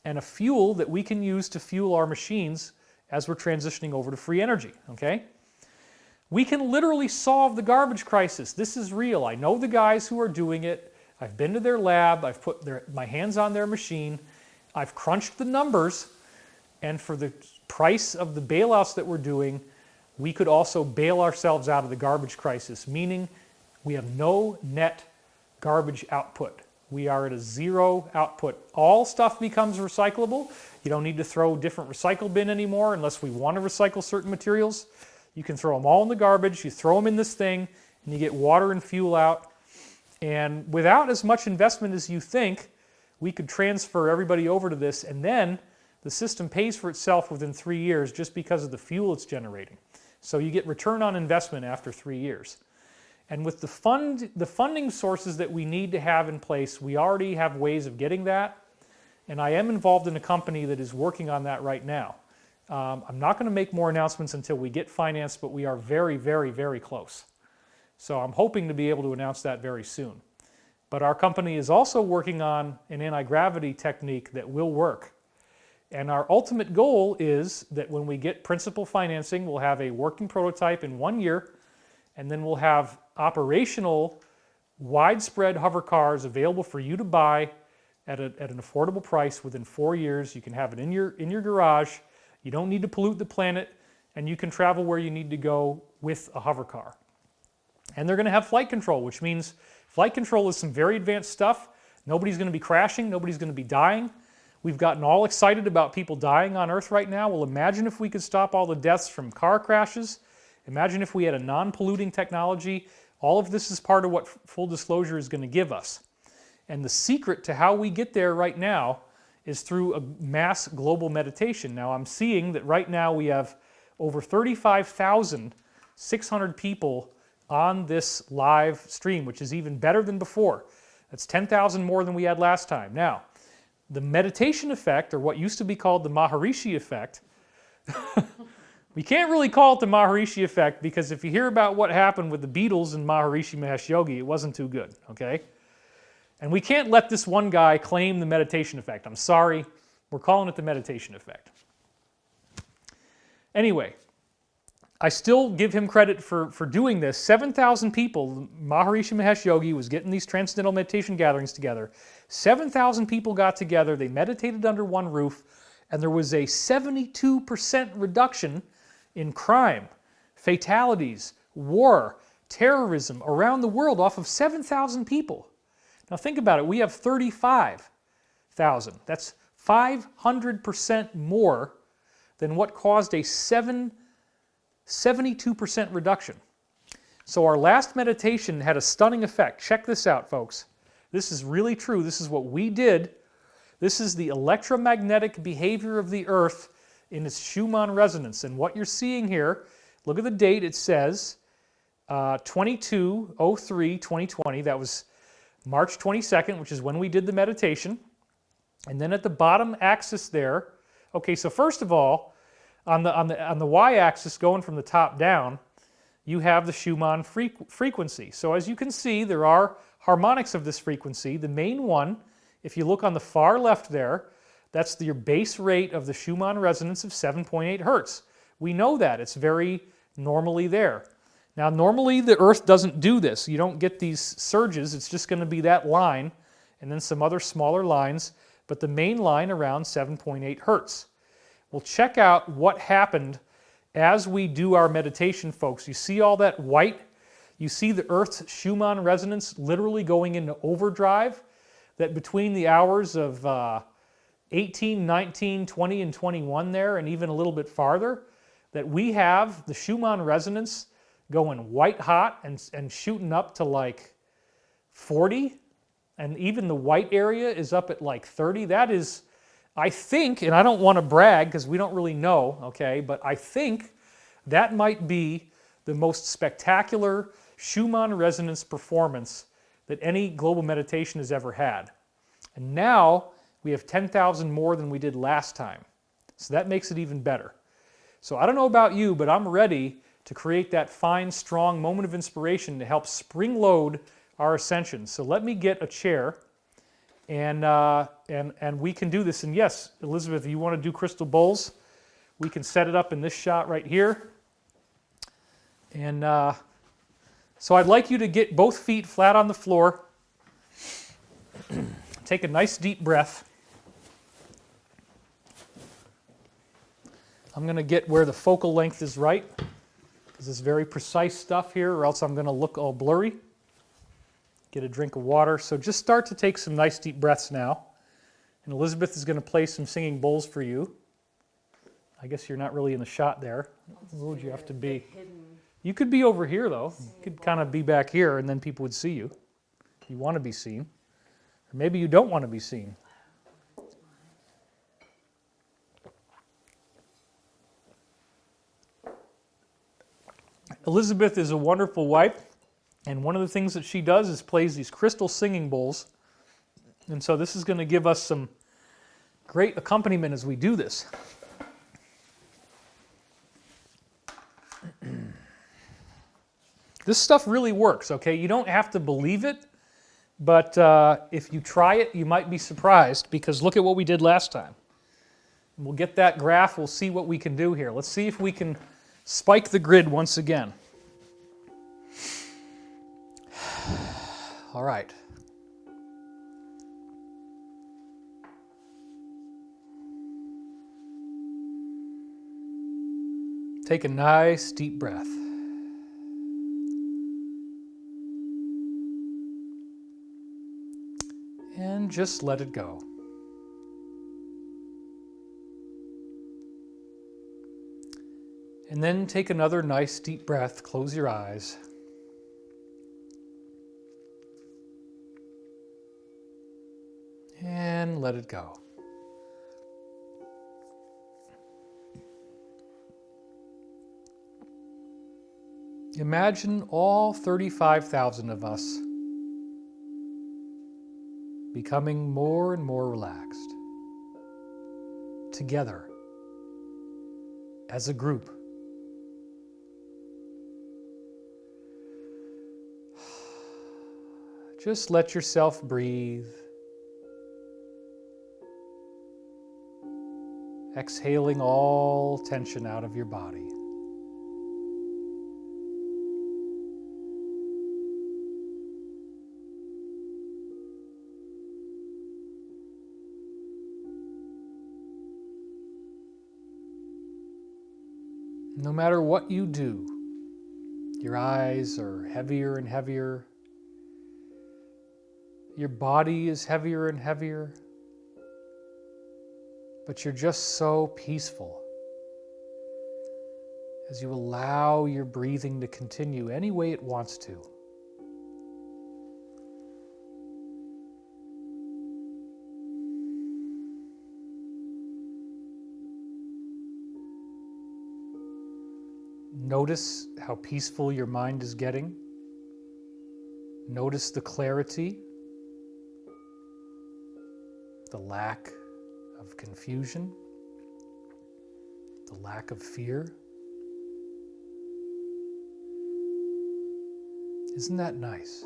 and a fuel that we can use to fuel our machines as we're transitioning over to free energy, okay? We can literally solve the garbage crisis. This is real. I know the guys who are doing it. I've been to their lab. I've put my hands on their machine. I've crunched the numbers, and for the price of the bailouts that we're doing, we could also bail ourselves out of the garbage crisis, meaning we have no net garbage output. We are at a zero output. All stuff becomes recyclable. You don't need to throw different recycle bin anymore unless we want to recycle certain materials. You can throw them all in the garbage. You throw them in this thing, and you get water and fuel out. And without as much investment as you think, we could transfer everybody over to this, and then the system pays for itself within 3 years just because of the fuel it's generating. So you get return on investment after 3 years. And with the funding sources that we need to have in place, we already have ways of getting that. And I am involved in a company that is working on that right now. I'm not going to make more announcements until we get financed, but we are very, very, very close. So I'm hoping to be able to announce that very soon. But our company is also working on an anti-gravity technique that will work. And our ultimate goal is that when we get principal financing, we'll have a working prototype in 1 year, and then we'll have operational, widespread hover cars available for you to buy at an affordable price within 4 years. You can have it in your garage. You don't need to pollute the planet, and you can travel where you need to go with a hover car. And they're going to have flight control, which means flight control is some very advanced stuff. Nobody's going to be crashing. Nobody's going to be dying. We've gotten all excited about people dying on Earth right now. Well, imagine if we could stop all the deaths from car crashes. Imagine if we had a non-polluting technology. All of this is part of what full disclosure is going to give us. And the secret to how we get there right now is through a mass global meditation. Now, I'm seeing that right now we have over 35,600 people on this live stream, which is even better than before. That's 10,000 more than we had last time. Now, the meditation effect, or what used to be called the Maharishi effect, we can't really call it the Maharishi effect because if you hear about what happened with the Beatles and Maharishi Mahesh Yogi, it wasn't too good, okay? And we can't let this one guy claim the meditation effect. I'm sorry, we're calling it the meditation effect. Anyway, I still give him credit for doing this. 7,000 people, Maharishi Mahesh Yogi was getting these transcendental meditation gatherings together. 7,000 people got together, they meditated under one roof, and there was a 72% reduction in crime, fatalities, war, terrorism around the world off of 7,000 people. Now think about it, we have 35,000. That's 500% more than what caused a 72% reduction. So our last meditation had a stunning effect. Check this out, folks. This is really true. This is what we did. This is the electromagnetic behavior of the Earth in its Schumann resonance. And what you're seeing here, look at the date. It says 22/03/2020. That was March 22nd, which is when we did the meditation. And then at the bottom axis there, okay, so first of all, on the y-axis going from the top down, you have the Schumann frequency. So as you can see, there are harmonics of this frequency. The main one If you look on the far left there, that's your base rate of the Schumann resonance of 7.8 hertz. We know that. It's very normally there. Now, normally the Earth doesn't do this. You don't get these surges. It's just going to be that line and then some other smaller lines, but the main line around 7.8 hertz. We'll check out what happened as we do our meditation, folks. You see all that white? You see the Earth's Schumann resonance literally going into overdrive, that between the hours of 18, 19, 20, and 21 there, and even a little bit farther, that we have the Schumann resonance going white hot and shooting up to like 40, and even the white area is up at like 30. That is, I think, and I don't want to brag because we don't really know, okay, but I think that might be the most spectacular Schumann resonance performance that any global meditation has ever had. And now we have 10,000 more than we did last time. So that makes it even better. So I don't know about you, but I'm ready to create that fine, strong moment of inspiration to help spring-load our ascension. So let me get a chair, and we can do this. And yes, Elizabeth, if you want to do crystal bowls, we can set it up in this shot right here. And so I'd like you to get both feet flat on the floor. Take a nice deep breath. I'm going to get where the focal length is right, because it's very precise stuff here, or else I'm going to look all blurry. Get a drink of water. So just start to take some nice deep breaths now. And Elizabeth is going to play some singing bowls for you. I guess you're not really in the shot there. Where would you have to be? You could be over here, though. You could kind of be back here, and then people would see you. If you want to be seen. Or maybe you don't want to be seen. Elizabeth is a wonderful wife, and one of the things that she does is plays these crystal singing bowls. And so this is going to give us some great accompaniment as we do this. This stuff really works, okay? You don't have to believe it, but if you try it, you might be surprised, because look at what we did last time. And we'll get that graph. We'll see what we can do here. Let's see if we can spike the grid once again. All right. Take a nice deep breath. And just let it go. And then take another nice deep breath, close your eyes. And let it go. Imagine all 35,000 of us becoming more and more relaxed, together, as a group. Just let yourself breathe. Exhaling all tension out of your body. No matter what you do, your eyes are heavier and heavier. Your body is heavier and heavier. But you're just so peaceful as you allow your breathing to continue any way it wants to. Notice how peaceful your mind is getting. Notice the clarity, the lack of confusion, the lack of fear. Isn't that nice?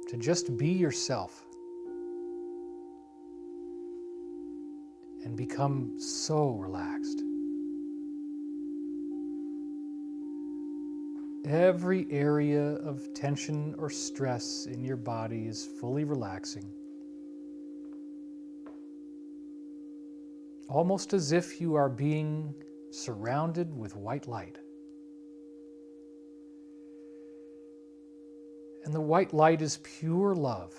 To just be yourself. and become so relaxed. Every area of tension or stress in your body is fully relaxing. Almost as if you are being surrounded with white light. And the white light is pure love.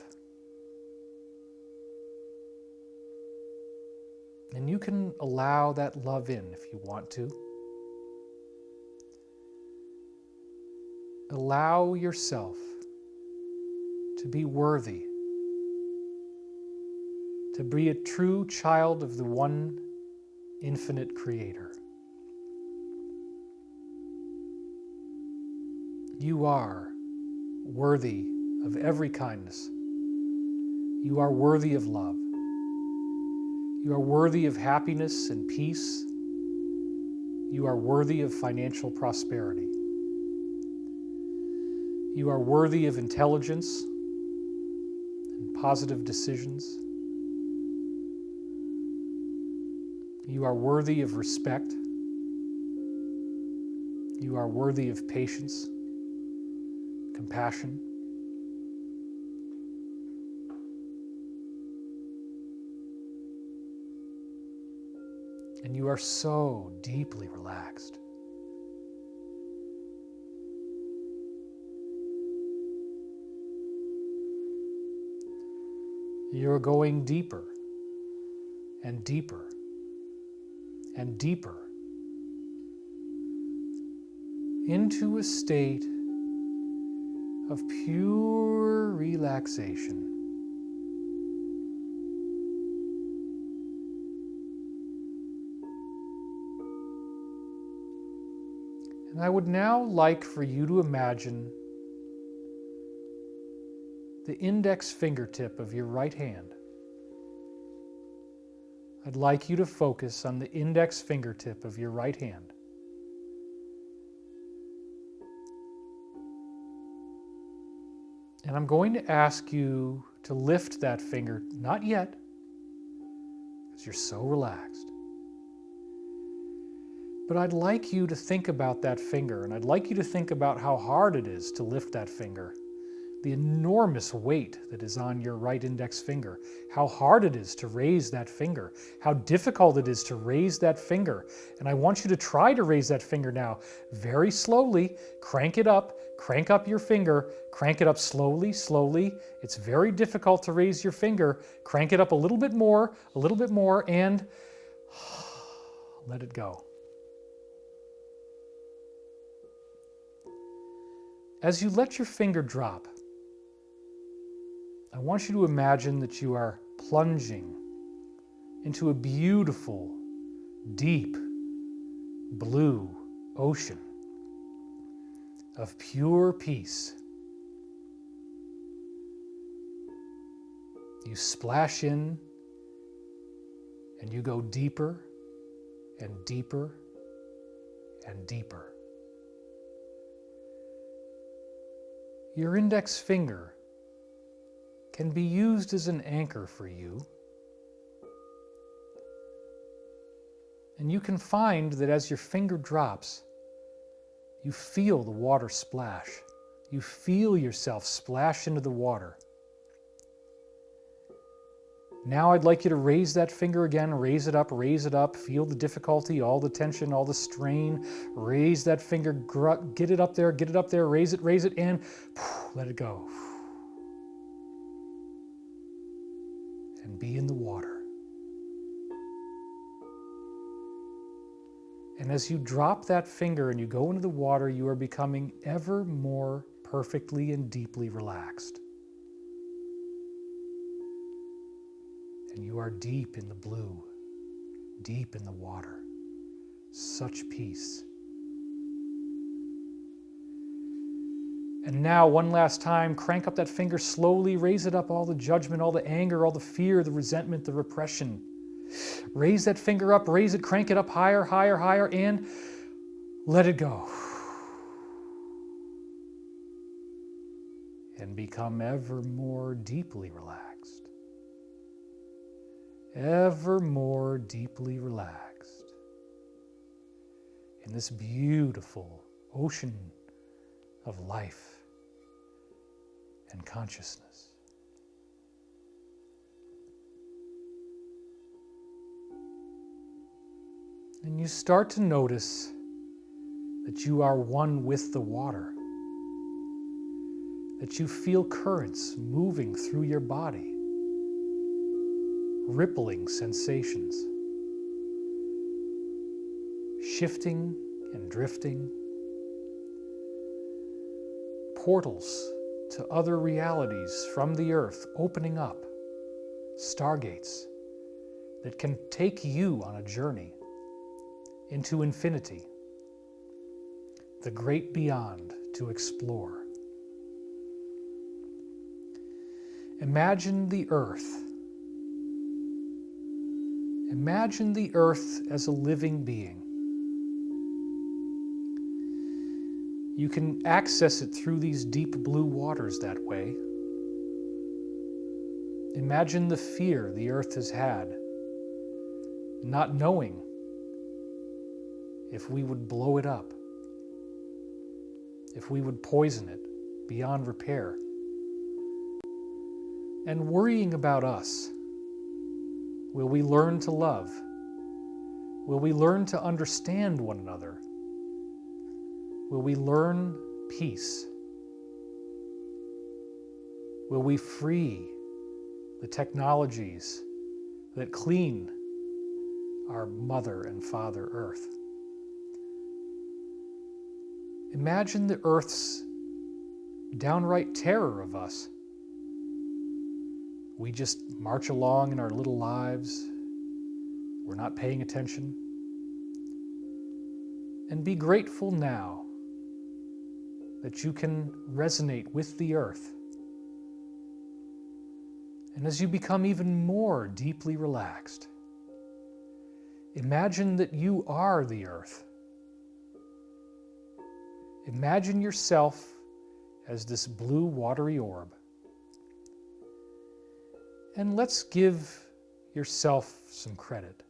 And you can allow that love in if you want to. Allow yourself to be worthy, to be a true child of the one infinite Creator. You are worthy of every kindness. You are worthy of love. You are worthy of happiness and peace. You are worthy of financial prosperity. You are worthy of intelligence and positive decisions. You are worthy of respect. You are worthy of patience, compassion. And you are so deeply relaxed. You're going deeper and deeper and deeper into a state of pure relaxation. And I would now like for you to imagine the index fingertip of your right hand. I'd like you to focus on the index fingertip of your right hand. And I'm going to ask you to lift that finger, not yet, because you're so relaxed. But I'd like you to think about that finger, and I'd like you to think about how hard it is to lift that finger. The enormous weight that is on your right index finger, how hard it is to raise that finger, how difficult it is to raise that finger. And I want you to try to raise that finger now, very slowly. Crank it up, crank up your finger, crank it up slowly, slowly. It's very difficult to raise your finger. Crank it up a little bit more, and let it go. As you let your finger drop, I want you to imagine that you are plunging into a beautiful, deep, blue ocean of pure peace. You splash in and you go deeper and deeper and deeper. Your index finger can be used as an anchor for you. And you can find that as your finger drops, you feel the water splash. You feel yourself splash into the water. Now I'd like you to raise that finger again, raise it up, feel the difficulty, all the tension, all the strain. Raise that finger, get it up there, raise it, and let it go. And be in the water. And as you drop that finger and you go into the water, you are becoming ever more perfectly and deeply relaxed. And you are deep in the blue, deep in the water. Such peace. And now, one last time, crank up that finger slowly, raise it up, all the judgment, all the anger, all the fear, the resentment, the repression. Raise that finger up, raise it, crank it up higher, higher, higher, and let it go. And become ever more deeply relaxed. ever more deeply relaxed in this beautiful ocean of life and consciousness. And you start to notice that you are one with the water, that you feel currents moving through your body, rippling sensations, shifting and drifting, portals to other realities from the earth opening up, stargates that can take you on a journey into infinity, the great beyond to explore. Imagine the earth. Imagine the earth as a living being. You can access it through these deep blue waters that way. Imagine the fear the earth has had, not knowing if we would blow it up, if we would poison it beyond repair, and worrying about us. Will we learn to love? Will we learn to understand one another? Will we learn peace? Will we free the technologies that clean our Mother and Father Earth? Imagine the Earth's downright terror of us. We just march along in our little lives. We're not paying attention. And be grateful now that you can resonate with the earth. And as you become even more deeply relaxed, imagine that you are the earth. Imagine yourself as this blue watery orb. And let's give yourself some credit.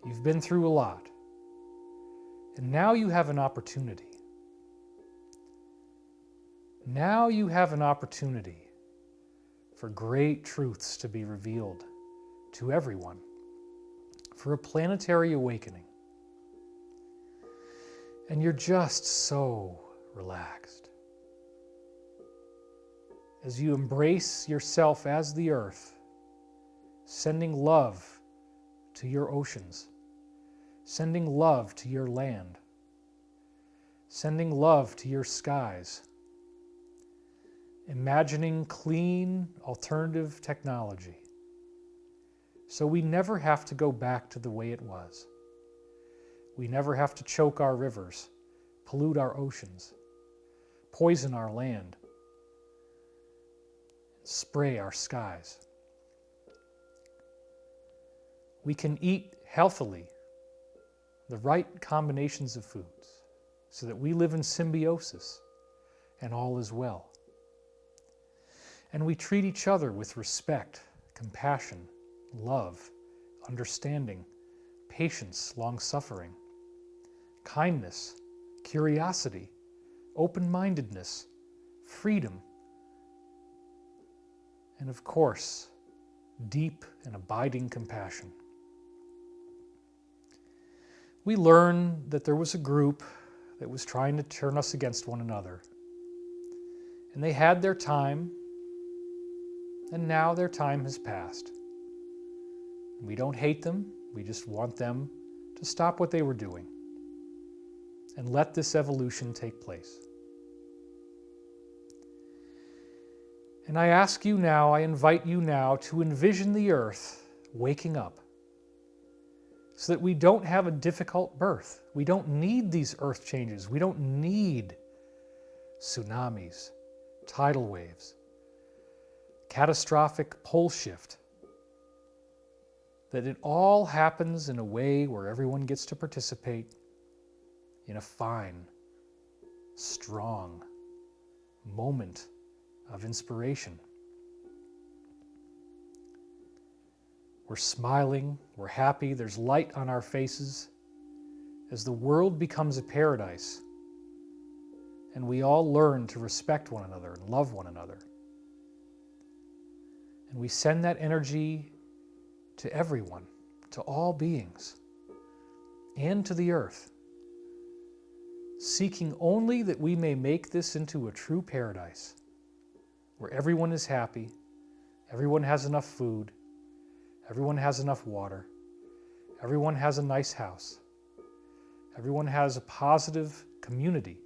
You've been through a lot, and now you have an opportunity. Now you have an opportunity for great truths to be revealed to everyone, for a planetary awakening. And you're just so relaxed. As you embrace yourself as the earth, sending love to your oceans, sending love to your land, sending love to your skies, imagining clean alternative technology, so we never have to go back to the way it was. We never have to choke our rivers, pollute our oceans, poison our land, spray our skies. We can eat healthily the right combinations of foods so that we live in symbiosis and all is well. And we treat each other with respect, compassion, love, understanding, patience, long-suffering, kindness, curiosity, open-mindedness, freedom, and of course, deep and abiding compassion. We learn that there was a group that was trying to turn us against one another. And they had their time, and now their time has passed. We don't hate them, we just want them to stop what they were doing and let this evolution take place. And I ask you now, I invite you now to envision the earth waking up so that we don't have a difficult birth. We don't need these earth changes. We don't need tsunamis, tidal waves, catastrophic pole shift. That it all happens in a way where everyone gets to participate in a fine, strong moment of inspiration. We're smiling, we're happy, there's light on our faces as the world becomes a paradise and we all learn to respect one another and love one another. And we send that energy to everyone, to all beings, and to the earth, seeking only that we may make this into a true paradise where everyone is happy, everyone has enough food, everyone has enough water, everyone has a nice house, everyone has a positive community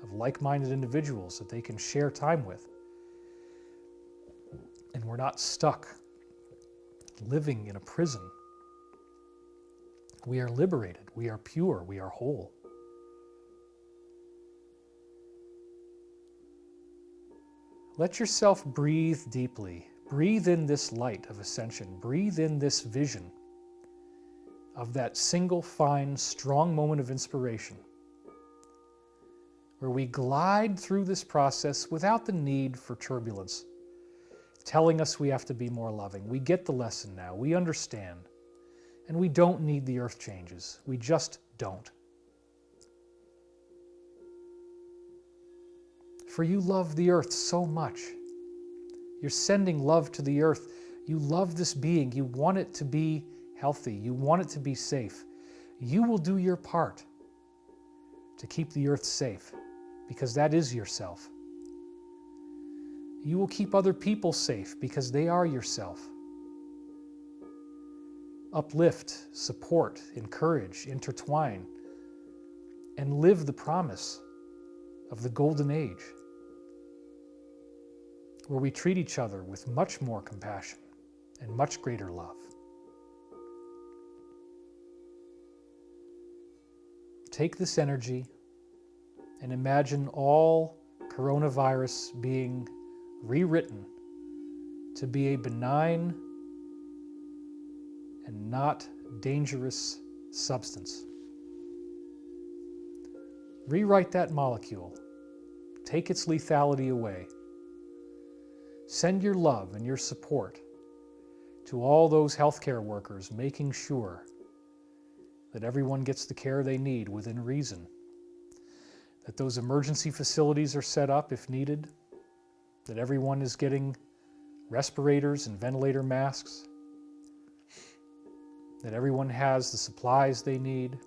of like-minded individuals that they can share time with. And we're not stuck living in a prison. We are liberated, we are pure, we are whole. Let yourself breathe deeply. Breathe in this light of ascension. Breathe in this vision of that single, fine, strong moment of inspiration where we glide through this process without the need for turbulence, telling us we have to be more loving. We get the lesson now. We understand. And we don't need the earth changes. We just don't. For you love the earth so much. You're sending love to the earth. You love this being. You want it to be healthy. You want it to be safe. You will do your part to keep the earth safe, because that is yourself. You will keep other people safe because they are yourself. Uplift, support, encourage, intertwine, and live the promise of the golden age, where we treat each other with much more compassion and much greater love. Take this energy and imagine all coronavirus being rewritten to be a benign and not dangerous substance. Rewrite that molecule. Take its lethality away. Send your love and your support to all those healthcare workers, making sure that everyone gets the care they need within reason, that those emergency facilities are set up if needed, that everyone is getting respirators and ventilator masks, that everyone has the supplies they need.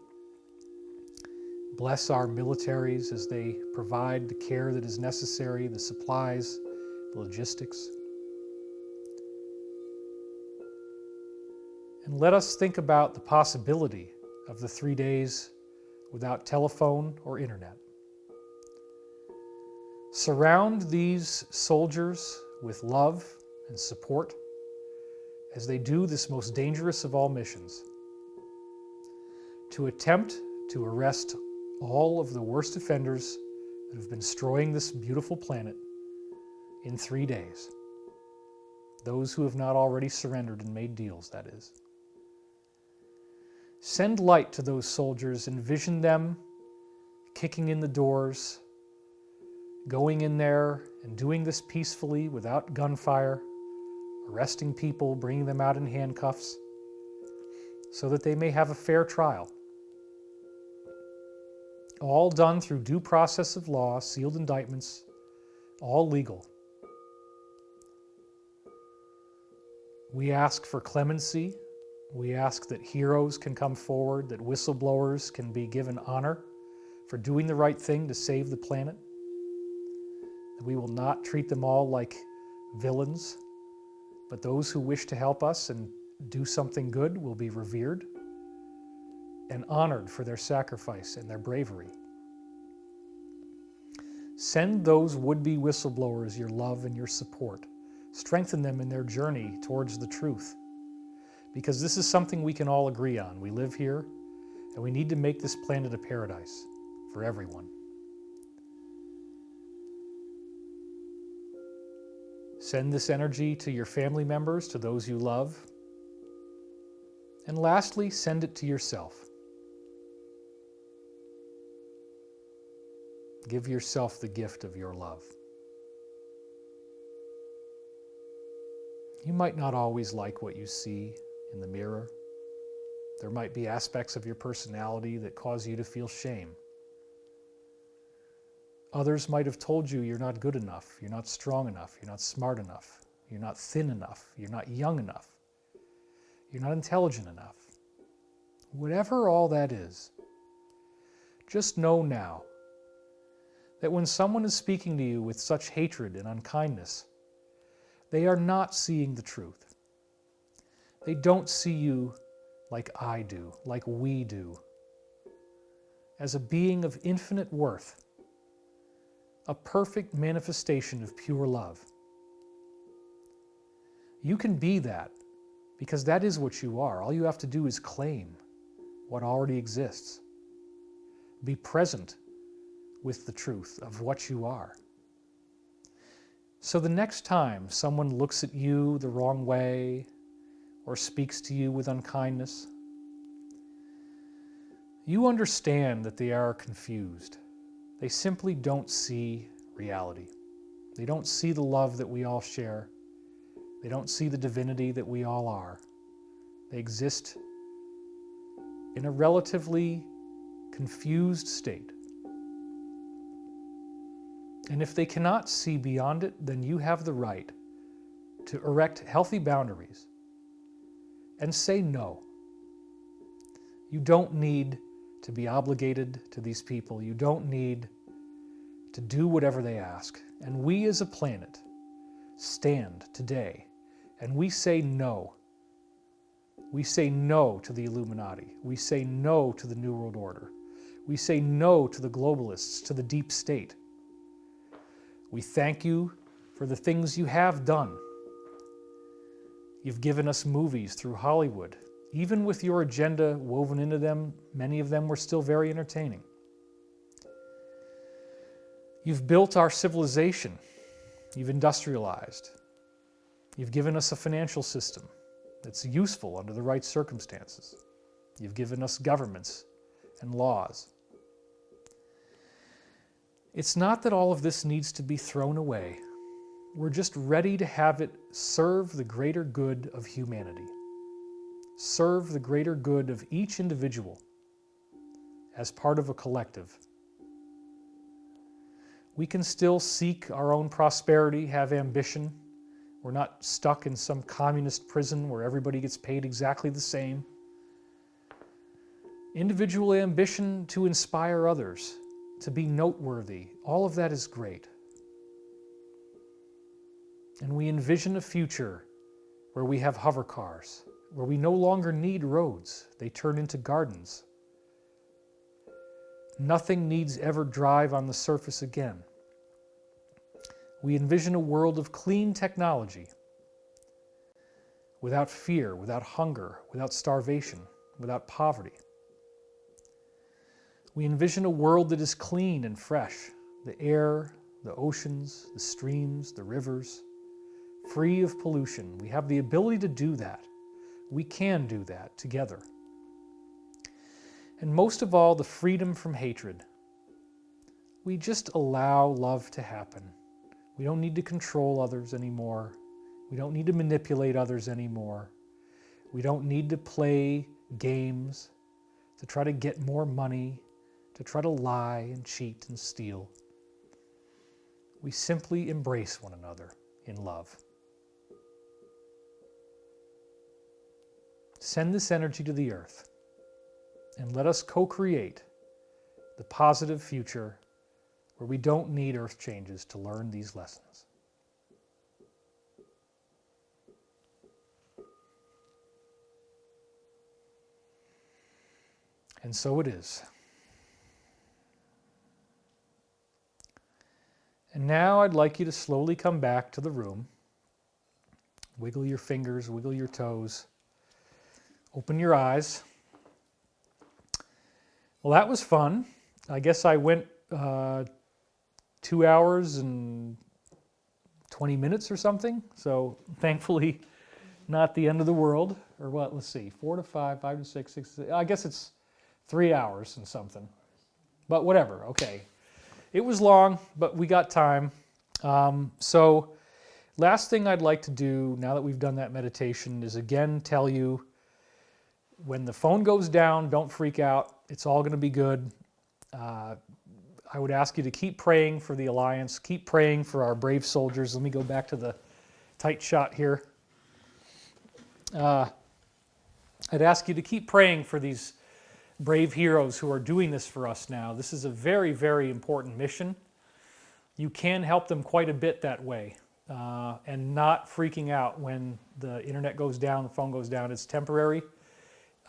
Bless our militaries as they provide the care that is necessary, the supplies, the logistics. And let us think about the possibility of the 3 days without telephone or internet. Surround these soldiers with love and support as they do this most dangerous of all missions, to attempt to arrest all of the worst offenders that have been destroying this beautiful planet in 3 days. Those who have not already surrendered and made deals, that is. Send light to those soldiers, envision them kicking in the doors, going in there and doing this peacefully without gunfire, arresting people, bringing them out in handcuffs, so that they may have a fair trial. All done through due process of law, sealed indictments, all legal. We ask for clemency. We ask that heroes can come forward, that whistleblowers can be given honor for doing the right thing to save the planet. That we will not treat them all like villains, but those who wish to help us and do something good will be revered and honored for their sacrifice and their bravery. Send those would-be whistleblowers your love and your support. Strengthen them in their journey towards the truth, because this is something we can all agree on. We live here, and we need to make this planet a paradise for everyone. Send this energy to your family members, to those you love. And lastly, send it to yourself. Give yourself the gift of your love. You might not always like what you see in the mirror. There might be aspects of your personality that cause you to feel shame. Others might have told you you're not good enough, you're not strong enough, you're not smart enough, you're not thin enough, you're not young enough, you're not intelligent enough. Whatever all that is, just know now that when someone is speaking to you with such hatred and unkindness, they are not seeing the truth. They don't see you like I do, like we do, as a being of infinite worth, a perfect manifestation of pure love. You can be that because that is what you are. All you have to do is claim what already exists. Be present with the truth of what you are. So the next time someone looks at you the wrong way or speaks to you with unkindness, you understand that they are confused. They simply don't see reality. They don't see the love that we all share. They don't see the divinity that we all are. They exist in a relatively confused state. And if they cannot see beyond it, then you have the right to erect healthy boundaries and say no. You don't need to be obligated to these people. You don't need to do whatever they ask. And we as a planet stand today and we say no. We say no to the Illuminati. We say no to the New World Order. We say no to the globalists, to the deep state. We thank you for the things you have done. You've given us movies through Hollywood. Even with your agenda woven into them, many of them were still very entertaining. You've built our civilization. You've industrialized. You've given us a financial system that's useful under the right circumstances. You've given us governments and laws. It's not that all of this needs to be thrown away. We're just ready to have it serve the greater good of humanity. Serve the greater good of each individual as part of a collective. We can still seek our own prosperity, have ambition. We're not stuck in some communist prison where everybody gets paid exactly the same. Individual ambition to inspire others, to be noteworthy, all of that is great. And we envision a future where we have hover cars, where we no longer need roads, they turn into gardens. Nothing needs ever drive on the surface again. We envision a world of clean technology, without fear, without hunger, without starvation, without poverty. We envision a world that is clean and fresh, the air, the oceans, the streams, the rivers, free of pollution. We have the ability to do that. We can do that together. And most of all, the freedom from hatred. We just allow love to happen. We don't need to control others anymore. We don't need to manipulate others anymore. We don't need to play games to try to get more money, to try to lie and cheat and steal. We simply embrace one another in love. Send this energy to the earth and let us co-create the positive future where we don't need earth changes to learn these lessons. And so it is. And now I'd like you to slowly come back to the room. Wiggle your fingers, wiggle your toes. Open your eyes. Well, that was fun. I guess I went 2 hours and 20 minutes or something. So thankfully, not the end of the world. Or what? Let's see. 4 to 5, 5 to 6, 6 to 6. I guess it's 3 hours and something. But whatever. Okay. It was long, but we got time. So last thing I'd like to do now that we've done that meditation is again tell you When the phone goes down, don't freak out. It's all going to be good. I would ask you to keep praying for the Alliance. Keep praying for our brave soldiers. Let me go back to the tight shot here. I'd ask you to keep praying for these brave heroes who are doing this for us now. This is a very, very important mission. You can help them quite a bit that way, and not freaking out when the internet goes down, the phone goes down. It's temporary,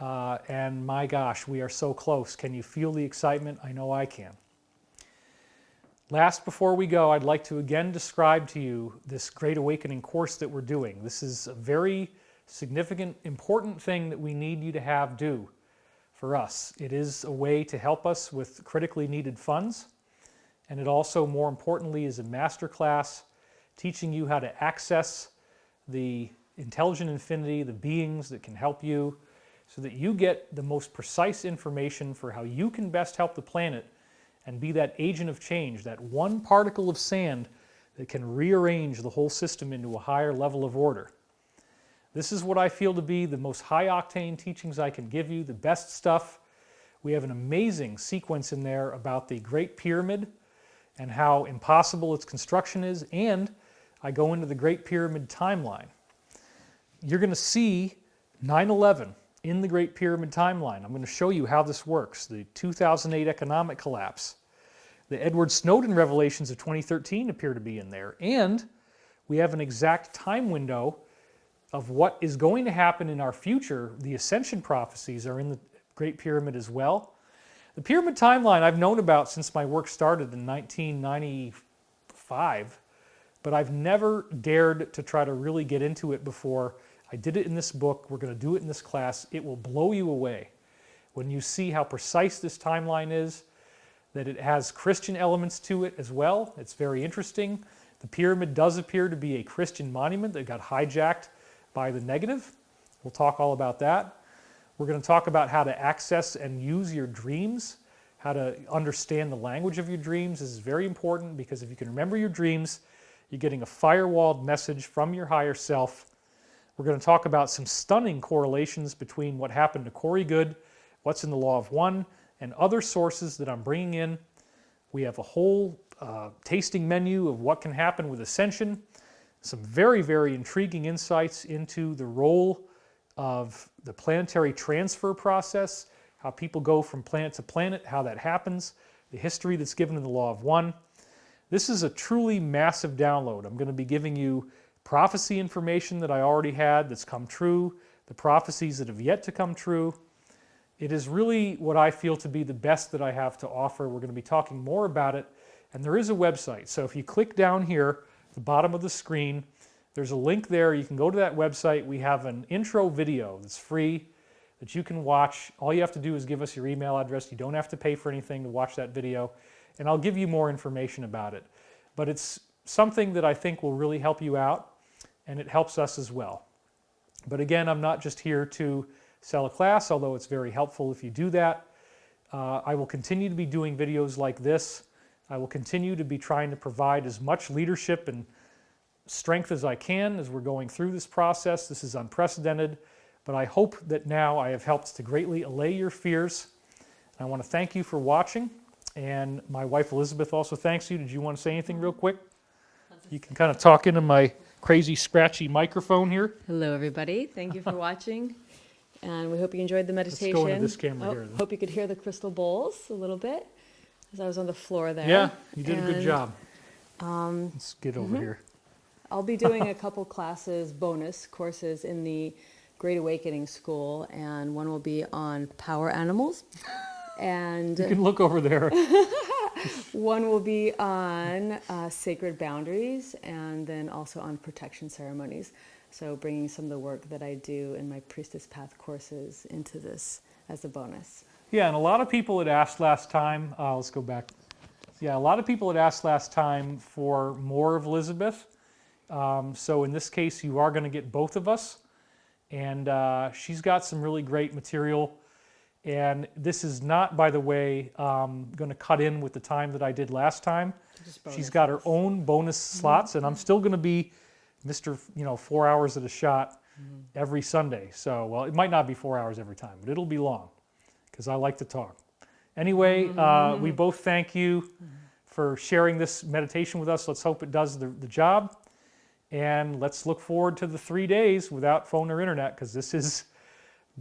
and my gosh, we are so close. Can you feel the excitement? I know I can. Last, before we go, I'd like to again describe to you this Great Awakening course that we're doing. This is a very significant, important thing that we need you to do for us. It is a way to help us with critically needed funds, and it also, more importantly, is a master class teaching you how to access the intelligent infinity, the beings that can help you, so that you get the most precise information for how you can best help the planet and be that agent of change, that one particle of sand that can rearrange the whole system into a higher level of order. This is what I feel to be the most high-octane teachings I can give you, the best stuff. We have an amazing sequence in there about the Great Pyramid and how impossible its construction is, and I go into the Great Pyramid timeline. You're going to see 9/11 in the Great Pyramid timeline. I'm going to show you how this works. The 2008 economic collapse. The Edward Snowden revelations of 2013 appear to be in there. And we have an exact time window of what is going to happen in our future. The ascension prophecies are in the Great Pyramid as well. The pyramid timeline I've known about since my work started in 1995, but I've never dared to try to really get into it before. I did it in this book. We're going to do it in this class. It will blow you away when you see how precise this timeline is, that it has Christian elements to it as well. It's very interesting. The pyramid does appear to be a Christian monument that got hijacked by the negative. We'll talk all about that. We're going to talk about how to access and use your dreams, how to understand the language of your dreams. This is very important because if you can remember your dreams, you're getting a firewalled message from your higher self. We're going to talk about some stunning correlations between what happened to Corey Goode, what's in the Law of One, and other sources that I'm bringing in. We have a whole tasting menu of what can happen with ascension, some very, very intriguing insights into the role of the planetary transfer process, how people go from planet to planet, how that happens, the history that's given in the Law of One. This is a truly massive download. I'm going to be giving you prophecy information that I already had that's come true, the prophecies that have yet to come true. It is really what I feel to be the best that I have to offer. We're going to be talking more about it, and there is a website. So if you click down here, the bottom of the screen, there's a link there. You can go to that website. We have an intro video that's free that you can watch. All you have to do is give us your email address. You don't have to pay for anything to watch that video, and I'll give you more information about it. But it's something that I think will really help you out, and it helps us as well. But again, I'm not just here to sell a class, although it's very helpful if you do that. I will continue to be doing videos like this. I will continue to be trying to provide as much leadership and strength as I can as we're going through this process. This is unprecedented, but I hope that now I have helped to greatly allay your fears. I want to thank you for watching, and my wife Elizabeth also thanks you. Did you want to say anything real quick? You can kind of talk into my crazy scratchy microphone here. Hello everybody, thank you for watching, and we hope you enjoyed the meditation. Let's go into this camera here. Hope you could hear the crystal bowls a little bit as I was on the floor there. Yeah, you did a good job. Let's get over here. I'll be doing a couple classes, bonus courses in the Great Awakening School, and one will be on power animals. And you can look over there. one will be on sacred boundaries, and then also on protection ceremonies. So bringing some of the work that I do in my Priestess Path courses into this as a bonus. Yeah, and a lot of people had asked last time, let's go back. Yeah, a lot of people had asked last time for more of Elizabeth. So in this case, you are going to get both of us. And she's got some really great material. And this is not, by the way, going to cut in with the time that I did last time. She's got her own bonus slots, and I'm still going to be Mr. 4 hours at a shot. every Sunday. So, well, it might not be 4 hours every time, but it'll be long because I like to talk. Anyway, we both thank you for sharing this meditation with us. Let's hope it does the job. And let's look forward to the 3 days without phone or internet, because this is,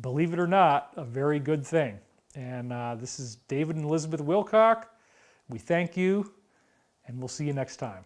believe it or not, a very good thing. And this is David and Elizabeth Wilcock. We thank you, and we'll see you next time.